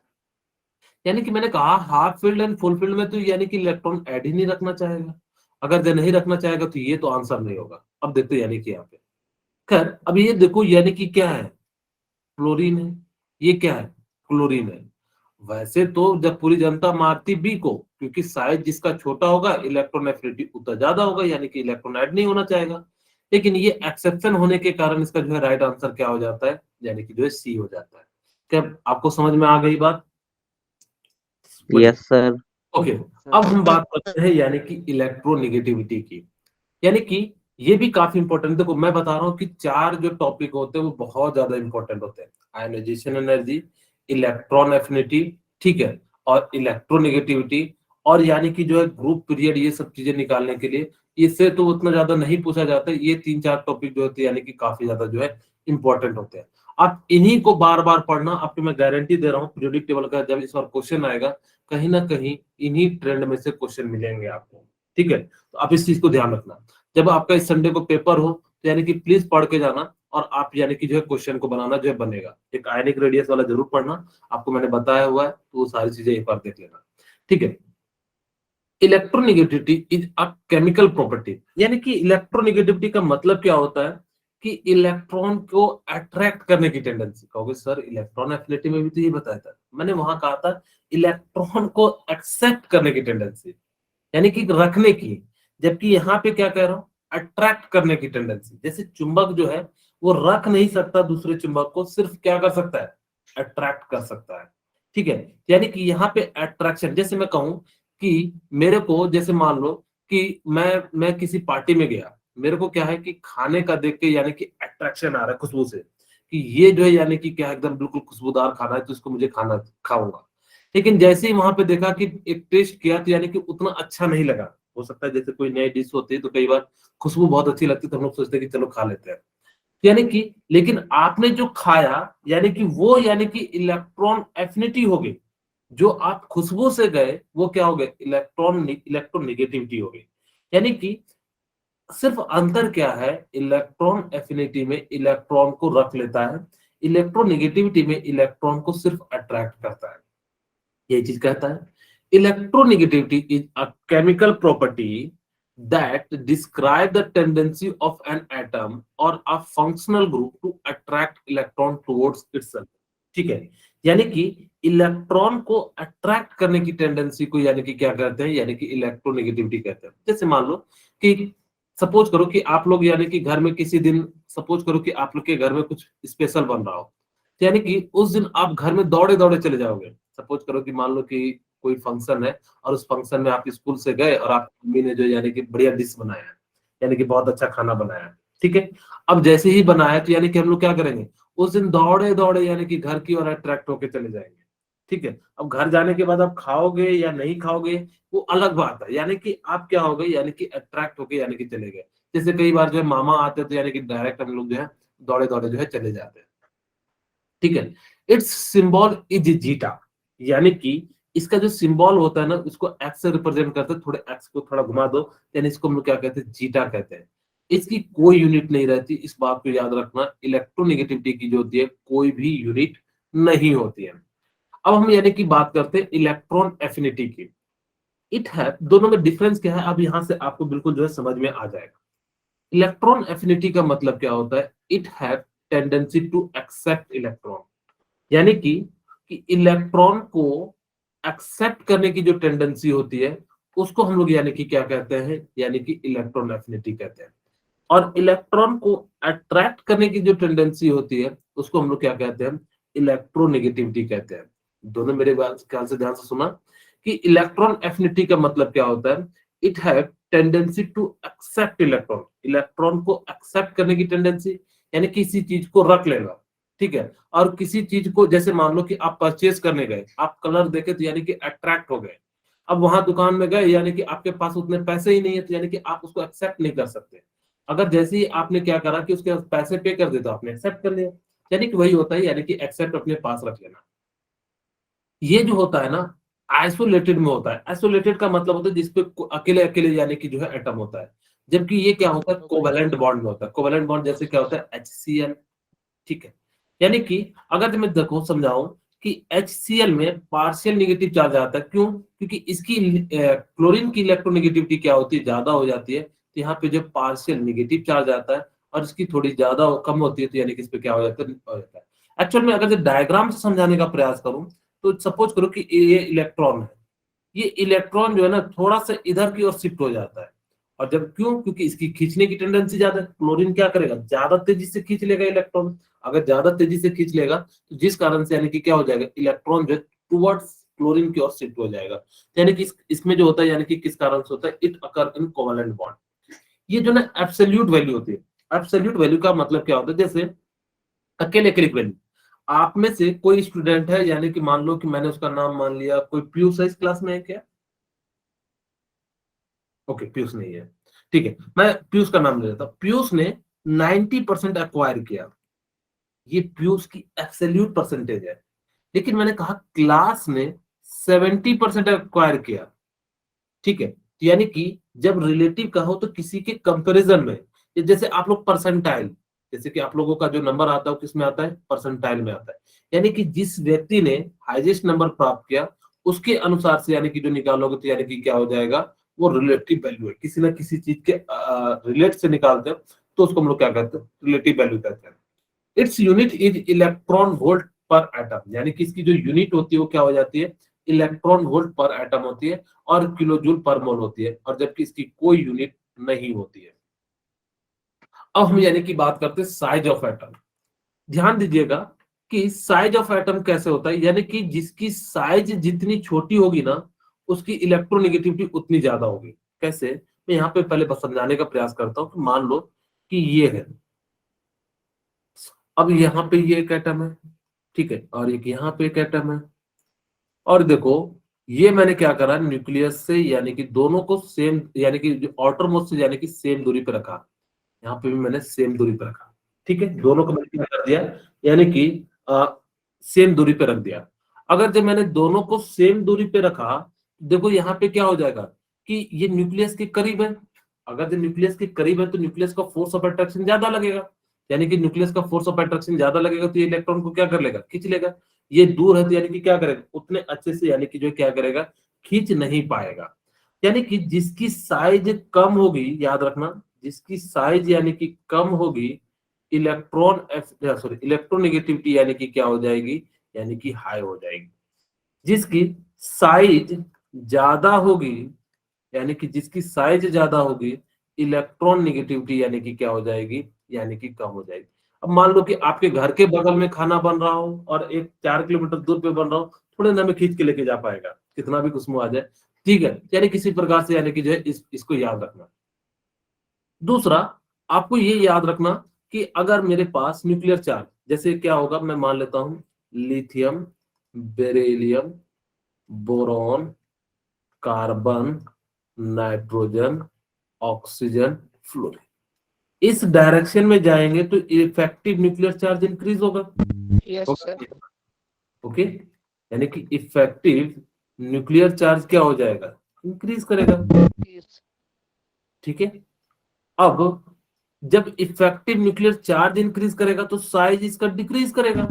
यानी कि मैंने कहा half field and full field में तो यानी कि इलेक्ट्रॉन ऐड ही नहीं रखना चाहेगा। अगर जो नहीं रखना चाहेगा तो ये तो आंसर नहीं होगा। अब देखते हैं यानी कि यहाँ पे खैर अब ये देखो यानी कि क्या है, क्लोरीन है। ये क्या है, क्लोरीन है। वैसे तो जब पूरी जनता मारती बी को, क्योंकि साइज जिसका छोटा होगा इलेक्ट्रॉन एफिनिटी उतना ज्यादा होगा, यानी कि इलेक्ट्रॉन ऐड नहीं होना चाहेगा। लेकिन ये एक्सेप्शन होने के कारण इसका जो है राइट आंसर क्या हो जाता है, यानी कि जो है सी हो जाता है। क्या आपको समझ में आ गई बात?
Yes sir.
ओके, अब हम बात करते हैं यानी कि इलेक्ट्रोनेगेटिविटी की। यानी कि ये भी काफी इंपॉर्टेंट। देखो मैं बता रहा हूँ कि 4 जो टॉपिक होते हैं वो बहुत ज्यादा इंपॉर्टेंट होते हैं। आयोनाइजेशन एनर्जी, इलेक्ट्रॉन एफिनिटी, ठीक है, और इलेक्ट्रोनेगेटिविटी, और यानी कि जो है ग्रुप पीरियड, ये सब चीजें निकालने के लिए इससे तो उतना ज्यादा नहीं पूछा जाता है। ये 3-4 टॉपिक जो होते हैं यानी कि काफी ज्यादा जो है इंपॉर्टेंट होते हैं। आप इन्हीं को बार बार पढ़ना, आपको मैं गारंटी दे रहा हूँ पीरियोडिक टेबल का जब इस बार क्वेश्चन आएगा कहीं ना कहीं इन्हीं ट्रेंड में से क्वेश्चन मिलेंगे आपको। ठीक है, तो आप इस चीज को ध्यान रखना। जब आपका इस संडे को पेपर हो तो यानी कि प्लीज पढ़ के जाना, और आप यानी कि जो है क्वेश्चन को बनाना जो है बनेगा। एक आयनिक रेडियस वाला जरूर पढ़ना, आपको मैंने बताया हुआ है, तो वो सारी चीजें एक बार देख लेना। ठीक है, electronegativity is a chemical property. यानी कि इलेक्ट्रोनेगेटिविटी का मतलब क्या होता है कि इलेक्ट्रॉन को अट्रैक्ट करने की टेंडेंसी। कहोगे सर इलेक्ट्रॉन एफिनिटी में भी तो ये बताया था। मैंने वहां कहा था इलेक्ट्रॉन को एक्सेप्ट करने की टेंडेंसी, यानी कि रखने की। जबकि यहाँ पे क्या कह रहा हूं, अट्रैक्ट करने की टेंडेंसी। जैसे चुंबक जो है वो रख नहीं सकता दूसरे चुंबक को, सिर्फ क्या कर सकता है, अट्रैक्ट कर सकता है। ठीक है, यानी कि यहाँ पे अट्रैक्शन, जैसे मैं कहूं कि मेरे को, जैसे मान लो कि मैं किसी पार्टी में गया, मेरे को क्या है कि खाने का देख के यानी कि अट्रैक्शन आ रहा है खुशबू से, कि ये जो है यानी कि क्या एकदम बिल्कुल खुशबूदार खाना है, तो इसको मुझे खाना खाऊंगा। लेकिन जैसे ही वहां पे देखा कि एक टेस्ट किया तो यानी कि उतना अच्छा नहीं लगा। हो सकता है जैसे कोई नई डिश होती है तो कई बार खुशबू बहुत अच्छी लगती है तो हम लोग सोचते हैं कि चलो खा लेते हैं, यानी कि, लेकिन आपने जो खाया यानी कि वो यानी कि इलेक्ट्रॉन एफिनिटी हो गई। जो आप खुशबू से गए वो क्या हो गए, इलेक्ट्रोनेगेटिविटी हो गई। यानी कि सिर्फ अंतर क्या है, इलेक्ट्रॉन एफिनिटी में इलेक्ट्रॉन को रख लेता है, इलेक्ट्रोनेगेटिविटी में इलेक्ट्रॉन को सिर्फ अट्रैक्ट करता है। ये चीज कहता है electronegativity is a chemical property that describe the tendency of an atom और a functional group to attract electron towards itself. ठीक है, यानी कि इलेक्ट्रॉन को अट्रैक्ट करने की टेंडेंसी को यानी कि क्या कहते हैं, यानी कि इलेक्ट्रोनेगेटिविटी कहते हैं। जैसे मान लो कि सपोज करो कि आप लोग यानी कि घर में किसी दिन, सपोज करो कि आप लोग के घर में कुछ स्पेशल बन रहा हो, यानी कि उस दिन आप घर में दौड़े दौड़े चले जाओगे। सपोज करो कि मान लो कि कोई फंक्शन है और उस फंक्शन में आप स्कूल से गए और आपकी मम्मी ने जो यानी कि बढ़िया डिश बनाया है, यानी कि बहुत अच्छा खाना बनाया है। ठीक है, अब जैसे ही बनाया तो यानी कि हम लोग क्या करेंगे, उस दिन दौड़े दौड़े यानी कि घर की ओर अट्रैक्ट होके चले जाएंगे। ठीक है, अब घर जाने के बाद आप खाओगे या नहीं खाओगे वो अलग बात है, यानी कि आप क्या हो गए, यानी कि अट्रैक्ट होके यानी कि चले गए। जैसे कई बार जो है मामा आते हैं तो यानी कि डायरेक्ट हम लोग जो है दौड़े दौड़े जो है चले जाते हैं। ठीक है, इट्स सिंबल इज जीटा, यानी कि इसका जो सिंबल होता है ना उसको एक्स से रिप्रेजेंट करते हैं। थोड़े एक्स को थोड़ा घुमा दो, यानी इसको हम लोग क्या कहते हैं, जीटा कहते हैं। इसकी कोई यूनिट नहीं रहती, इस बात को याद रखना। इलेक्ट्रोनेगेटिविटी की जो होती है कोई भी यूनिट नहीं होती है। अब हम यानी कि बात करते हैं इलेक्ट्रॉन एफिनिटी की। इट है, दोनों में डिफरेंस क्या है अब यहां से आपको बिल्कुल जो है समझ में आ जाएगा। इलेक्ट्रॉन एफिनिटी का मतलब क्या होता है, it have tendency to accept electron, यानी कि इलेक्ट्रॉन को एक्सेप्ट करने की जो टेंडेंसी होती है उसको हम लोग यानी कि क्या कहते हैं, यानी कि इलेक्ट्रॉन एफिनिटी कहते हैं। और इलेक्ट्रॉन को अट्रैक्ट करने की जो टेंडेंसी होती है उसको हम लोग क्या कहते हैं, इलेक्ट्रोनेगेटिविटी कहते हैं। दोनों मेरे ख्याल से ध्यान से सुना कि इलेक्ट्रॉन एफिनिटी का मतलब क्या होता है, it have tendency to accept electron, electron को एक्सेप्ट करने की टेंडेंसी, यानी किसी चीज को रख लेगा। ठीक है, और किसी चीज को, जैसे मान लो कि आप परचेज करने गए, आप कलर देखे तो यानी कि अट्रैक्ट हो गए। अब वहां दुकान में गए यानी कि आपके पास उतने पैसे ही नहीं है तो यानी कि आप उसको एक्सेप्ट नहीं कर सकते। अगर जैसे ही आपने क्या करा कि उसके पैसे पे कर दे तो आपने एक्सेप्ट कर लिया, यानी कि वही होता है, यानी कि एक्सेप्ट अपने पास रख लेना। ये जो होता है ना, आइसोलेटेड में होता है। आइसोलेटेड का मतलब होता है जिसपे अकेले अकेले यानी कि जो है एटम होता है, जबकि ये क्या होता है, कोवेलेंट बॉन्ड में होता है। कोवेलेंट बॉन्ड जैसे क्या होता है, HCl, ठीक है। यानी कि अगर मैं देखो समझाऊं कि HCl में पार्शियल नेगेटिव चार्ज आता है, क्यों? क्योंकि इसकी क्लोरीन की इलेक्ट्रोनेगेटिविटी क्या होती है, ज्यादा हो जाती है, तो यहाँ पे जो पार्शियल नेगेटिव चार्ज आता है, और इसकी थोड़ी ज्यादा कम होती है, तो यानी कि इस पे क्या हो जाता है। एक्चुअल में अगर डायग्राम से समझाने का प्रयास करूं तो सपोज करो कि ये इलेक्ट्रॉन है, ये इलेक्ट्रॉन जो है ना थोड़ा सा इधर की ओर शिफ्ट हो जाता है, और जब क्यों, क्योंकि इसकी खींचने की टेंडेंसी ज्यादा है। क्लोरीन क्या करेगा, ज्यादा तेजी से खींच लेगा इलेक्ट्रॉन। अगर ज्यादा तेजी से खींच लेगा तो जिस कारण से यानी कि क्या हो जाएगा, इलेक्ट्रॉन जो है टुवर्ड्स क्लोरीन की ओर शिफ्ट हो जाएगा। यानी कि इसमें जो होता है, यानी कि किस कारण से होता है, it occur in covalent bond. ये जो ना एब्सोल्यूट वैल्यू होती है। एब्सोल्यूट वैल्यू का मतलब क्या होता है, जैसे अकेले अकेले वैल्यू, आप में से कोई स्टूडेंट है, यानी कि मान लो कि मैंने उसका नाम मान लिया, कोई पीयूष है इस क्लास में है क्या? ओके, पीयूष नहीं है, ठीक है, मैं पीयूष का नाम ले लेता हूं। पीयूष ने 90% एक्वायर किया, ये पीयूष की एब्सोल्यूट परसेंटेज है। लेकिन मैंने कहा क्लास ने 70% एक्वायर किया, ठीक है। तो यानी कि जब रिलेटिव कहो तो किसी के कंपैरिजन में, ये जैसे आप लोग परसेंटाइल, जैसे कि आप लोगों का जो नंबर आता है वो किसमें आता है, परसेंटाइल में आता है। यानी कि जिस व्यक्ति ने हाईएस्ट नंबर प्राप्त किया उसके अनुसार से यानी कि जो निकालोगे तो यानी कि क्या हो जाएगा, वो रिलेटिव वैल्यू है। किसी ना किसी चीज के रिलेट से निकालते हैं तो उसको हम लोग क्या कहते हैं, रिलेटिव वैल्यू कहते हैं। Its unit is electron volt पर एटम, यानी कि इसकी जो यूनिट होती है वो क्या हो जाती है, इलेक्ट्रॉन वोल्ट पर एटम होती है, और किलोजूल पर मोल होती है, और जबकि इसकी कोई यूनिट नहीं होती है। अब हम यानी कि बात करते हैं साइज ऑफ एटम। ध्यान दीजिएगा कि साइज ऑफ एटम कैसे होता है, यानी कि जिसकी साइज जितनी छोटी होगी ना उसकी इलेक्ट्रोनेगेटिविटी उतनी ज्यादा होगी। कैसे, मैं यहाँ पे पहले बस समझाने का प्रयास करता हूँ कि मान लो कि ये है, अब यहाँ पे ये एक एटम है, ठीक है, और एक यहाँ पे एक एटम है, और देखो ये मैंने क्या करा, न्यूक्लियस से यानी कि दोनों को सेम, यानी कि जो आउटर मोस्ट से यानी कि सेम दूरी पे रखा, यहाँ पे भी मैंने सेम दूरी पे रखा, ठीक है, दोनों को मैंने क्या कर दिया, यानी कि सेम दूरी पे रख दिया। अगर जब मैंने दोनों को सेम दूरी पे रखा, देखो यहाँ पे क्या हो जाएगा कि ये न्यूक्लियस के करीब है। अगर जो न्यूक्लियस के करीब है तो न्यूक्लियस का फोर्स ऑफ अट्रैक्शन ज्यादा लगेगा, यानी कि न्यूक्लियस का फोर्स ऑफ अट्रैक्शन ज्यादा लगेगा तो ये इलेक्ट्रॉन को क्या कर लेगा, खींच लेगा। ये दूर है तो यानी कि क्या करेगा, उतने अच्छे से यानी कि जो क्या करेगा, खींच नहीं पाएगा। यानी कि जिसकी साइज कम होगी, याद रखना, जिसकी साइज यानी कि कम होगी, इलेक्ट्रोनेगेटिविटी यानी कि क्या हो जाएगी, यानी कि हाई हो जाएगी। जिसकी साइज ज्यादा होगी, यानी कि जिसकी साइज ज्यादा होगी, इलेक्ट्रॉन नेगेटिविटी यानी कि क्या हो जाएगी, यानी कि कम हो जाएगी। अब मान लो कि आपके घर के बगल में खाना बन रहा हो और एक 4 किलोमीटर दूर पे बन रहा हो, थोड़े ना में खींच के लेके जा पाएगा, कितना भी खुशबू आ जाए, ठीक है। यानी किसी प्रकार से यानी कि जो है इसको याद रखना। दूसरा, आपको ये याद रखना कि अगर मेरे पास न्यूक्लियर चार्ज, जैसे क्या होगा, मैं मान लेता हूं lithium, beryllium, boron, carbon, nitrogen, oxygen, fluorine, इस डायरेक्शन में जाएंगे तो इफेक्टिव न्यूक्लियर चार्ज इंक्रीज होगा।
Yes, sir.
ओके, यानी कि इफेक्टिव न्यूक्लियर चार्ज क्या हो जाएगा, इंक्रीज करेगा,
Yes.
ठीक है। अब जब इफेक्टिव न्यूक्लियर चार्ज इंक्रीज करेगा तो साइज इसका डिक्रीज करेगा,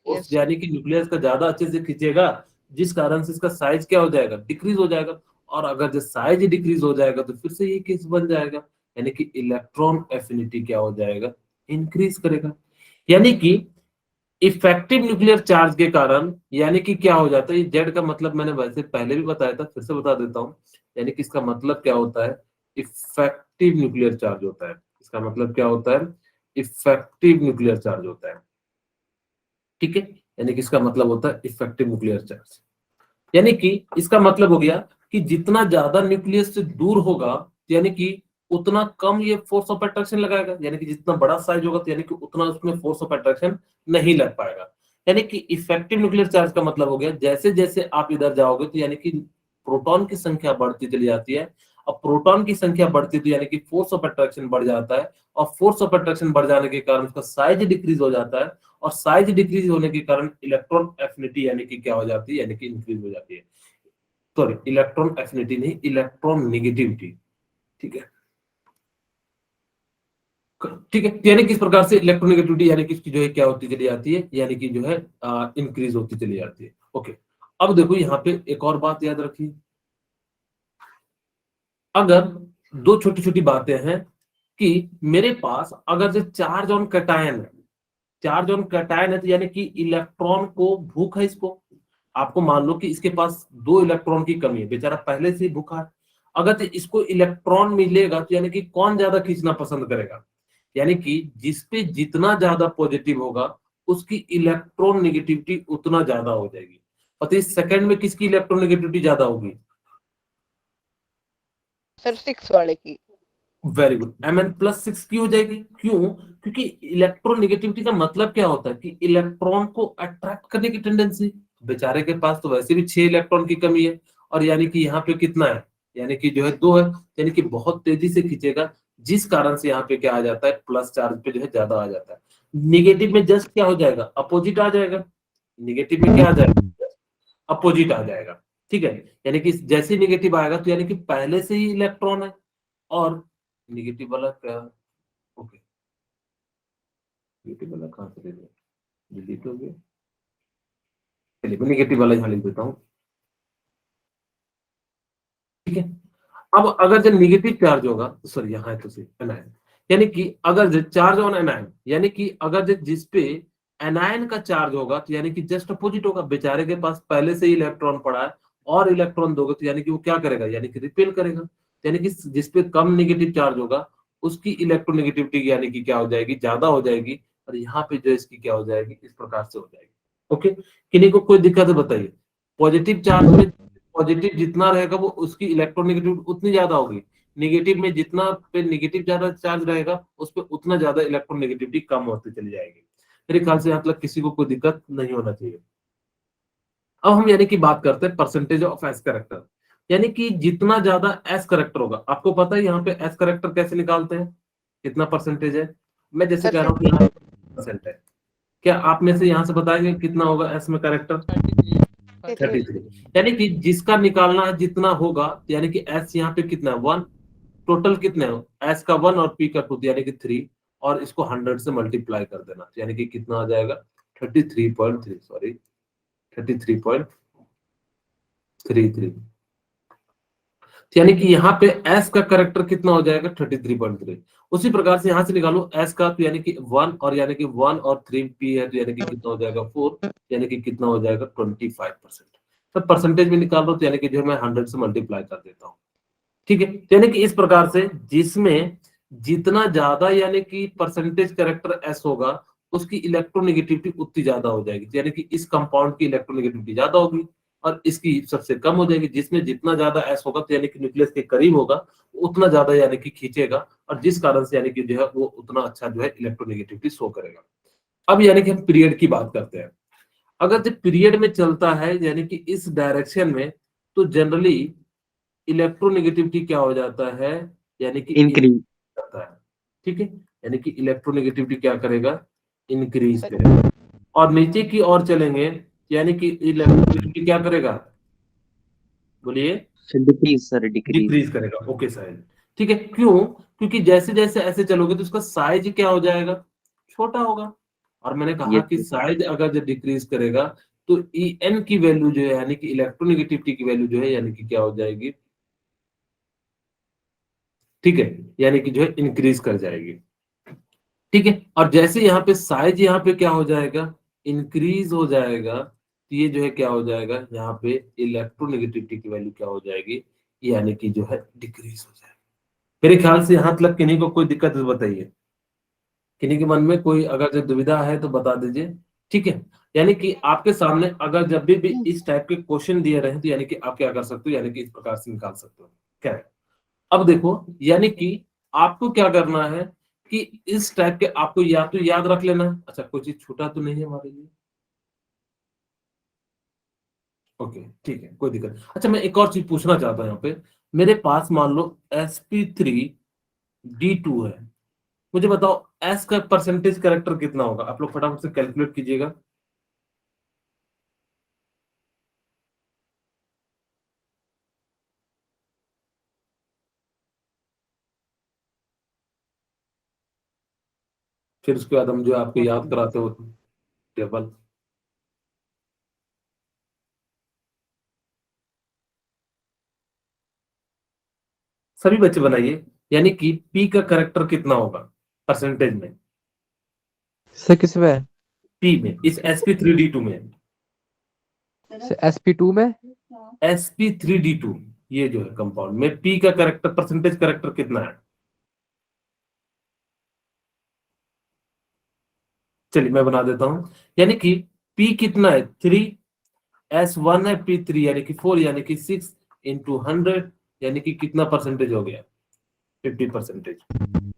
Yes.
यानी कि न्यूक्लियस का ज्यादा अच्छे से खींचेगा, जिस कारण से इसका साइज क्या हो जाएगा, डिक्रीज हो जाएगा। और अगर जो साइज डिक्रीज हो जाएगा तो फिर से ये केस बन जाएगा, यानी कि इलेक्ट्रॉन एफिनिटी क्या हो जाएगा, इंक्रीज करेगा। यानी कि इफेक्टिव न्यूक्लियर चार्ज के कारण यानी कि क्या हो जाता है, ये जेड का मतलब मैंने वैसे पहले भी बताया था, फिर से बता देता हूं। यानी कि इसका मतलब क्या होता है, इफेक्टिव न्यूक्लियर चार्ज होता है। इसका मतलब क्या होता है, इफेक्टिव न्यूक्लियर चार्ज होता है, ठीक है। यानी कि इसका मतलब होता है इफेक्टिव न्यूक्लियर चार्ज। यानी कि इसका मतलब हो गया कि जितना ज्यादा न्यूक्लियस से दूर होगा, यानी कि उतना कम ये फोर्स ऑफ अट्रैक्शन लगाएगा, यानी कि जितना बड़ा साइज होगा तो यानी कि उतना उसमें फोर्स ऑफ अट्रैक्शन नहीं लग पाएगा। यानी कि इफेक्टिव न्यूक्लियर चार्ज का मतलब हो गया जैसे जैसे आप इधर जाओगे तो यानी कि प्रोटॉन की संख्या बढ़ती चली जाती है। अब प्रोटॉन की संख्या बढ़ती तो यानी कि फोर्स ऑफ अट्रैक्शन बढ़ जाता है, और फोर्स ऑफ अट्रैक्शन बढ़ जाने के कारण उसका साइज डिक्रीज हो जाता है, और साइज डिक्रीज होने के कारण इलेक्ट्रॉन एफिनिटी यानी कि क्या हो जाती है, यानी कि इंक्रीज हो जाती है। सॉरी इलेक्ट्रॉन एफिनिटी नहीं, इलेक्ट्रॉन नेगेटिविटी। ठीक है, ठीक है, यानी किस प्रकार से इलेक्ट्रोनेगेटिविटी यानी कि इसकी जो है क्या होती चली जाती है, यानी कि जो है इंक्रीज होती चली जाती है। ओके, अब देखो यहाँ पे एक और बात याद रखिए, अगर दो छोटी छोटी बातें हैं कि मेरे पास अगर जो चार्ज ऑन कैटायन है, चार्ज ऑन कैटायन है तो यानी कि इलेक्ट्रॉन को भूख है इसको, आपको मान लो कि इसके पास 2 इलेक्ट्रॉन की कमी है, बेचारा पहले से ही भूखा है, अगर तो इसको इलेक्ट्रॉन मिलेगा तो यानी कि कौन ज्यादा खींचना पसंद करेगा, यानी कि जिसपे जितना ज्यादा पॉजिटिव होगा उसकी इलेक्ट्रॉन नेगेटिविटी उतना ज्यादा हो जाएगी। और इस सेकंड में किसकी इलेक्ट्रॉन नेगेटिविटी ज्यादा होगी?
सर 6 वाले की।
वेरी गुड, Mn+6 की हो जाएगी। क्यों? क्योंकि इलेक्ट्रॉन नेगेटिविटी का मतलब क्या होता है कि इलेक्ट्रॉन को अट्रैक्ट करने की टेंडेंसी, बेचारे के पास तो वैसे भी 6 इलेक्ट्रॉन की कमी है, और यानी कि यहाँ पे कितना है, यानी कि जो है 2 है, यानी कि बहुत तेजी से खींचेगा, जिस कारण से यहाँ पे क्या आ जाता है, प्लस चार्ज पे जो है ज्यादा आ जाता है। निगेटिव में जस्ट क्या हो जाएगा, अपोजिट आ जाएगा, निगेटिव में क्या आ जाएगा, अपोजिट आ जाएगा। ठीक है, यानी कि जैसे निगेटिव आएगा तो यानी कि पहले से ही इलेक्ट्रॉन है, और निगेटिव वाला क्या, ओके निगेटिव वाला कहाँ से ले लिया, डिलीट हो गया, चलिए मैं निगेटिव वाला यहाँ लिख देता हूँ। ठीक है, अब अगर जब निगेटिव चार्ज होगा, सॉरी यहाँ है तो सही एनायन, यानी कि अगर चार्ज ऑन एनायन, यानी कि अगर जिस पे एनायन का चार्ज होगा तो यानी कि जस्ट अपोजिट होगा, बेचारे के पास पहले से ही इलेक्ट्रॉन पड़ा है, और इलेक्ट्रॉन दोगे तो यानी कि वो क्या करेगा, यानी कि रिपेल करेगा, यानी कि जिसपे कम नेगेटिव चार्ज होगा उसकी इलेक्ट्रोनेगेटिविटी यानी कि क्या हो जाएगी, ज्यादा हो जाएगी, और यहाँ पे जो इसकी क्या हो जाएगी, इस प्रकार से हो जाएगी। ओके, किन्हीं को कोई दिक्कत है बताइए? पॉजिटिव चार्ज में पॉजिटिव जितना रहेगा वो उसकी इलेक्ट्रोनेगेटिविटी उतनी ज्यादा होगी, नेगेटिव में जितना पे नेगेटिव ज्यादा चार्ज रहेगा उस पर उतना ज्यादा इलेक्ट्रोनेगेटिविटी कम होती चली जाएगी। मेरे ख्याल से यहाँ तक किसी को कोई दिक्कत नहीं होना चाहिए। अब हम यानी कि बात करते हैं परसेंटेज ऑफ एस करेक्टर, यानी कि जितना ज्यादा एस करेक्टर होगा, आपको पता है यहाँ पे एस करेक्टर कैसे निकालते हैं, कितना परसेंटेज है, मैं जैसे
सर
कह रहा हूँ कि यहाँ परसेंट है, क्या आप में से यहाँ से बताएंगे कितना होगा एस में करेक्टर? 33, यानी कि जिसका निकालना है जितना होगा, यानी कि एस यहाँ पे कितना है 1, टोटल कितने है एस का 1 और पी का 2 यानी कि 3, और इसको 100 से मल्टीप्लाई कर देना, यानी कि कितना आ जाएगा 33.3, सॉरी 33.33, यानी कि यहाँ पे s का करेक्टर कितना हो जाएगा 33.3। उसी प्रकार से यहाँ से निकालो s का, तो यानी कि 1 और यानी कि 1 और 3 p है तो यानी कि कितना हो जाएगा 4, यानी कि कितना हो जाएगा 25%। तो परसेंटेज में निकाल लो तो यानी कि जो मैं 100 से मल्टीप्लाई कर देता हूँ। ठीक है, तो यानी कि इस प्रकार से जिसमें जितना ज्यादा यानी कि परसेंटेज करेक्टर s होगा उसकी इलेक्ट्रोनेगेटिविटी उतनी ज्यादा हो जाएगी, तो यानी कि इस कंपाउंड की इलेक्ट्रोनेगेटिविटी ज्यादा होगी, और इसकी सबसे कम हो जाएगी, जिसमें जितना ज्यादा एस होगा तो यानी कि न्यूक्लियस के करीब होगा उतना ज्यादा यानी कि खींचेगा, और जिस कारण से यानी कि जो है वो उतना अच्छा जो है इलेक्ट्रोनेगेटिविटी शो करेगा। अब यानी कि हम पीरियड की बात करते हैं, अगर जब पीरियड में चलता है यानी कि इस डायरेक्शन में, तो जनरली इलेक्ट्रोनेगेटिविटी क्या हो जाता है, यानी कि
इंक्रीज।
जाता है। ठीक है, यानी कि इलेक्ट्रोनेगेटिविटी क्या करेगा, इंक्रीज
सर
करेगा, और नीचे की ओर चलेंगे यानी कि इलेक्ट्रोनेगेटिविटी क्या करेगा, बोलिए?
Decrease sir, decrease.
डिक्रीज करेगा। ओके साइज, ठीक है, क्यों? क्योंकि जैसे जैसे ऐसे चलोगे तो उसका साइज क्या हो जाएगा, छोटा होगा, और मैंने कहा
यस
कि
सर।
साइज अगर जो डिक्रीज करेगा तो En की वैल्यू जो है यानी कि इलेक्ट्रोनेगेटिविटी की वैल्यू जो है यानी कि क्या हो जाएगी, ठीक है, यानी कि जो है इंक्रीज कर जाएगी। ठीक है, और जैसे यहाँ पे साइज यहाँ पे क्या हो जाएगा, इंक्रीज हो जाएगा, तो ये जो है क्या हो जाएगा, यहाँ पे इलेक्ट्रोनेगेटिविटी की वैल्यू क्या हो जाएगी, यानी कि जो है डिक्रीज हो जाएगी। मेरे ख्याल से यहाँ तक किन्हीं को कोई दिक्कत है तो बताइए, किन्हीं के मन में कोई अगर जो दुविधा है तो बता दीजिए। ठीक है, यानी कि आपके सामने अगर जब भी इस टाइप के क्वेश्चन दिए रहे तो यानी कि आप क्या कर सकते हो, यानी कि इस प्रकार से निकाल सकते हो। क्या है, अब देखो यानी कि आपको क्या करना है कि इस टाइप के आपको या तो याद रख लेना है, अच्छा कोई चीज छूटा तो नहीं है हमारे लिए, ओके ठीक है कोई दिक्कत। अच्छा मैं एक और चीज पूछना चाहता हूँ, यहाँ पे मेरे पास मान लो sp3d2 है, मुझे बताओ s का परसेंटेज कैरेक्टर कितना होगा, आप लोग फटाफट से कैलकुलेट कीजिएगा। फिर उसके बाद हम जो आपको याद कराते हो टेबल। सभी बच्चे बनाइए, यानी कि पी का करेक्टर कितना होगा परसेंटेज में,
सर किसमें?
पी में, इस sp3d2 में,
sp2 में
sp3d2 ये जो है कंपाउंड में पी का करेक्टर परसेंटेज करेक्टर कितना है? चलिए मैं बना देता हूं, यानी कि P कितना है 3, S1 है P3 यानी कि 4 यानी कि 6 इंटू 100 यानी कि कितना परसेंटेज हो गया 50%।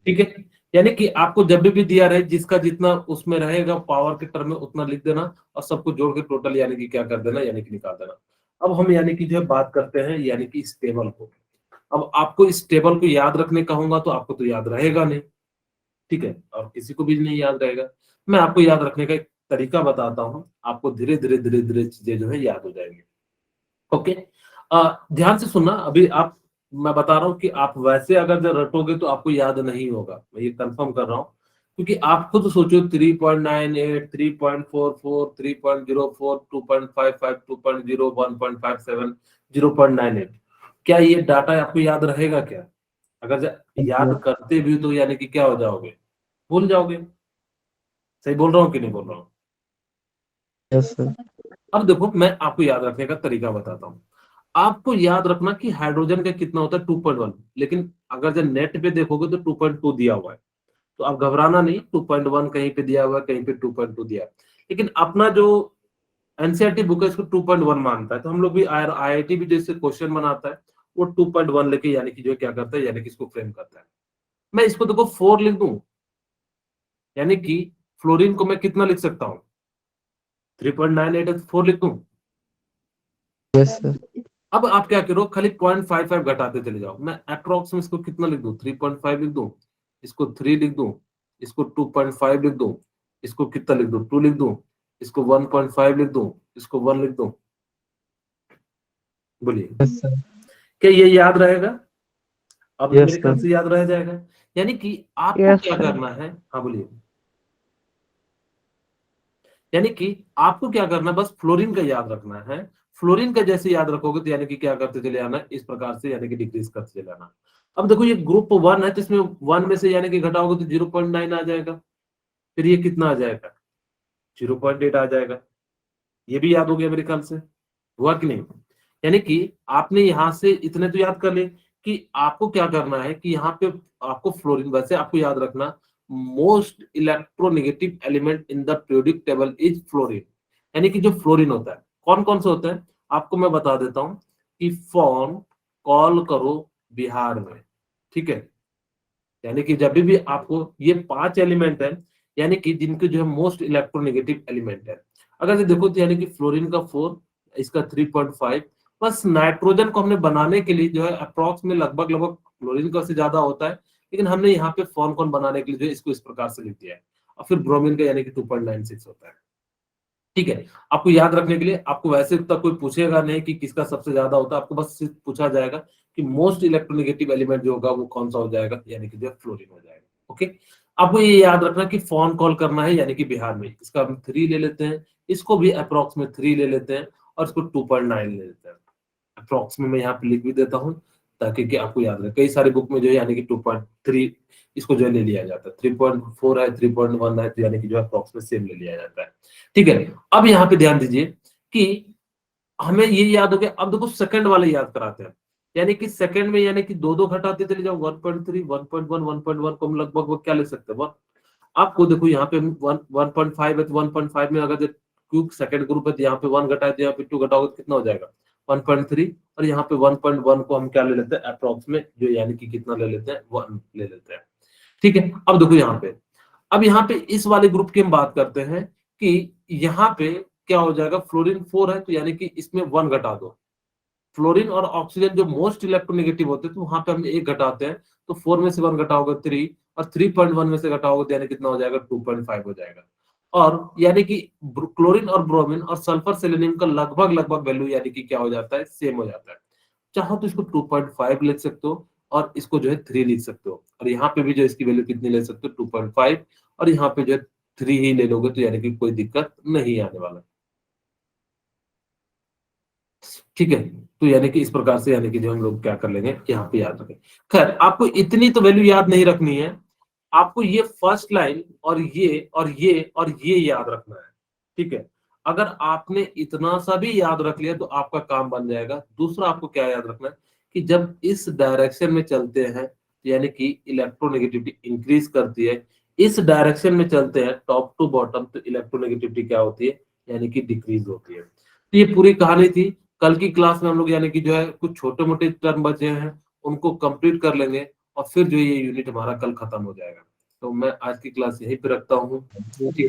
ठीक है, यानी कि आपको जब भी दिया रहे जिसका जितना उसमें रहेगा पावर के टर्म में उतना लिख देना और सबको जोड़ के टोटल यानी कि क्या कर देना, यानी कि निकाल देना। अब हम यानी कि जो है बात करते हैं यानी कि इस टेबल को। अब आपको इस टेबल को याद रखने कहूंगा तो आपको तो याद रहेगा नहीं, ठीक है, और किसी को भी नहीं याद रहेगा। मैं आपको याद रखने का एक तरीका बताता हूं, आपको धीरे धीरे धीरे धीरे चीजें जो है याद हो जाएंगी। ओके, ध्यान से सुनना। अभी आप, मैं बता रहा हूं कि आप वैसे अगर जब रटोगे तो आपको याद नहीं होगा, मैं ये कंफर्म कर रहा हूं, क्योंकि आप खुद सोचो 3.98, 3.44, 3.04, 2.55, 2.0, 1.57, 0.98, क्या ये डाटा आपको याद रहेगा क्या? अगर याद करते भी तो यानी कि क्या हो जाओगे, भूल जाओगे। सही बोल रहा हूँ कि नहीं बोल रहा हूँ?
Yes sir.
अब देखो मैं आपको याद रखने का तरीका बताता हूँ। आपको याद रखना कि हाइड्रोजन का कितना होता है 2.1, लेकिन अगर जब नेट पे देखोगे तो 2.2 दिया हुआ है, तो आप घबराना नहीं, 2.1 कहीं पे दिया हुआ है, कहीं पे 2.2 दिया है। लेकिन अपना जो एनसीईआरटी बुक है इसको 2.1 मानता है, तो हम लोग भी आईआईटी भी जैसे क्वेश्चन बनाता है वो 2.1 लेके यानी कि जो क्या करता है, यानी कि इसको फ्रेम करता है। मैं इसको देखो 4 लिख दूं, यानी कि फ्लोरीन को मैं कितना लिख सकता हूँ 3.98, 4 लिख दूं।
Yes sir.
अब आप क्या करो, खाली 0.55 घटाते चले जाओ। मैं अप्रोक्स में इसको कितना लिख दूं 3.5 लिख दूं, इसको 3 लिख दूं, इसको 2.5 लिख दूं, इसको कितना लिख दूं 2 लिख दूं, इसको 1.5 लिख दूं, इसको 1 लिख दूं। बोलिए
यस सर।
क्या ये याद रहेगा? अब
यस
मेरे ख्याल
सर।
से याद रह जाएगा। यानी कि आपको
Yes,
क्या
sir.
करना है, हाँ बोलिए, यानी कि आपको क्या करना है, बस फ्लोरीन का याद रखना है। फ्लोरीन का जैसे याद रखोगे तो यानी कि क्या करते चले आना इस प्रकार से, यानी कि डिक्रीज करते चले आना। अब देखो ये ग्रुप 1 है तो इसमें 1 में से यानी कि घटाओगे तो 0.9 आ जाएगा, फिर ये कितना आ जाएगा 0.8 आ जाएगा। ये भी याद हो गया मेरे ख्याल से, हुआ कि नहीं? यानी कि आपने यहां से इतने तो याद कर ले कि आपको क्या करना है कि यहाँ पे आपको फ्लोरीन, वैसे आपको याद रखना most electronegative element in the periodic table is fluorine. यानी कि जो फ्लोरीन होता है कौन कौन से होते हैं आपको मैं बता देता हूं कि फोन कॉल करो बिहार में, ठीक है। यानी कि जब भी आपको ये 5 एलिमेंट है यानी कि जिनके जो है मोस्ट इलेक्ट्रोनेगेटिव एलिमेंट है, अगर से देखो तो यानी कि फ्लोरीन का 4, इसका 3.5, बस नाइट्रोजन को हमने बनाने के लिए जो है अप्रॉक्स में लगभग लगभग फ्लोरीन का से ज्यादा होता है, लेकिन हमने यहाँ पे फोन कौन बनाने के लिए जो है इसको इस प्रकार से लिख दिया है। और फिर ब्रोमीन का यानी कि 2.96 होता है, ठीक है। आपको याद रखने के लिए, आपको वैसे तक कोई पूछेगा नहीं कि किसका सबसे ज्यादा होता है, आपको बस सिर्फ पूछा जाएगा कि मोस्ट इलेक्ट्रोनेगेटिव एलिमेंट जो होगा वो कौन सा हो जाएगा, यानी कि जो फ्लोरीन हो जाएगा। ओके, आपको ये याद रखना कि फोन कॉल करना है यानी कि बिहार में, इसका हम 3 ले लेते हैं, इसको भी अप्रोक्स में 3 ले लेते हैं और इसको 2.9 ले लेते हैं। अप्रोक्स में मैं यहाँ पे लिख भी देता हूँ ताकि कि आपको याद रहे। कई सारे बुक में जो है यानी कि 2.3 इसको जो है ले लिया जाता है, 3.4 है, 3.1 है, तो यानी कि जो है अप्रोक्स में सेम ले लिया जाता है, ठीक है। अब यहाँ पे ध्यान दीजिए कि हमें ये याद हो गया। अब देखो सेकंड वाले याद कराते हैं, यानी कि सेकंड में यानी कि दो दो घटाते चले जाओ, 1.3, 1.1, 1.1 को हम लगभग वो क्या ले सकते हैं, आपको देखो यहाँ पे 1.5 है तो 1.5 में अगर क्यूब सेकंड ग्रुप है तो यहाँ पे 1 घटाए तो यहाँ पे 2 घटाओगे तो कितना हो जाएगा 1.3, और यहाँ पे 1.1 को हम क्या ले लेते हैं अप्रोक्स में, जो यानी कि कितना ले लेते हैं 1 ले लेते हैं, ठीक है। अब देखो यहाँ पे, अब यहाँ पे इस वाले ग्रुप की हम बात करते हैं कि यहाँ पे क्या हो जाएगा, फ्लोरीन 4 है तो यानी कि इसमें 1 घटा दो। फ्लोरीन और ऑक्सीजन जो मोस्ट इलेक्ट्रोनेगेटिव होते हैं तो वहां पे हम 1 घटाते हैं, तो 4 में से 1 घटाओगे 3, और 3.1 में से घटाओगे तो यानी कितना हो जाएगा 2.5 हो जाएगा। और यानी कि क्लोरीन और ब्रोमीन और सल्फर सेलेनियम का लगभग लगभग वैल्यू यानी कि क्या हो जाता है, सेम हो जाता है। चाहो तो इसको 2.5 लिख सकते हो और इसको जो है 3 लिख सकते हो, और यहाँ पे भी जो इसकी वैल्यू कितनी ले सकते हो 2.5, और यहाँ पे जो 3 ही ले लोगे तो यानी कि कोई दिक्कत नहीं आने वाला। ठीक है, तो यानी कि इस प्रकार से यानी कि जो हम लोग क्या कर लेंगे यहाँ पे याद रखें। खैर आपको इतनी तो वैल्यू याद नहीं रखनी है, आपको ये फर्स्ट लाइन और ये और ये और ये याद रखना है। ठीक है, अगर आपने इतना सा भी याद रख लिया तो आपका काम बन जाएगा। दूसरा आपको क्या याद रखना है कि जब इस डायरेक्शन में चलते हैं यानी कि इलेक्ट्रोनेगेटिविटी इंक्रीज करती है, इस डायरेक्शन में चलते हैं टॉप टू बॉटम तो इलेक्ट्रोनेगेटिविटी क्या होती है यानी कि डिक्रीज होती है। तो ये पूरी कहानी थी। कल की क्लास में हम लोग यानी कि जो है कुछ छोटे मोटे टर्म बचे हैं उनको कंप्लीट कर लेंगे और फिर जो ये यूनिट हमारा कल खत्म हो जाएगा। तो मैं आज की क्लास यहीं पे रखता हूँ। ठीक है।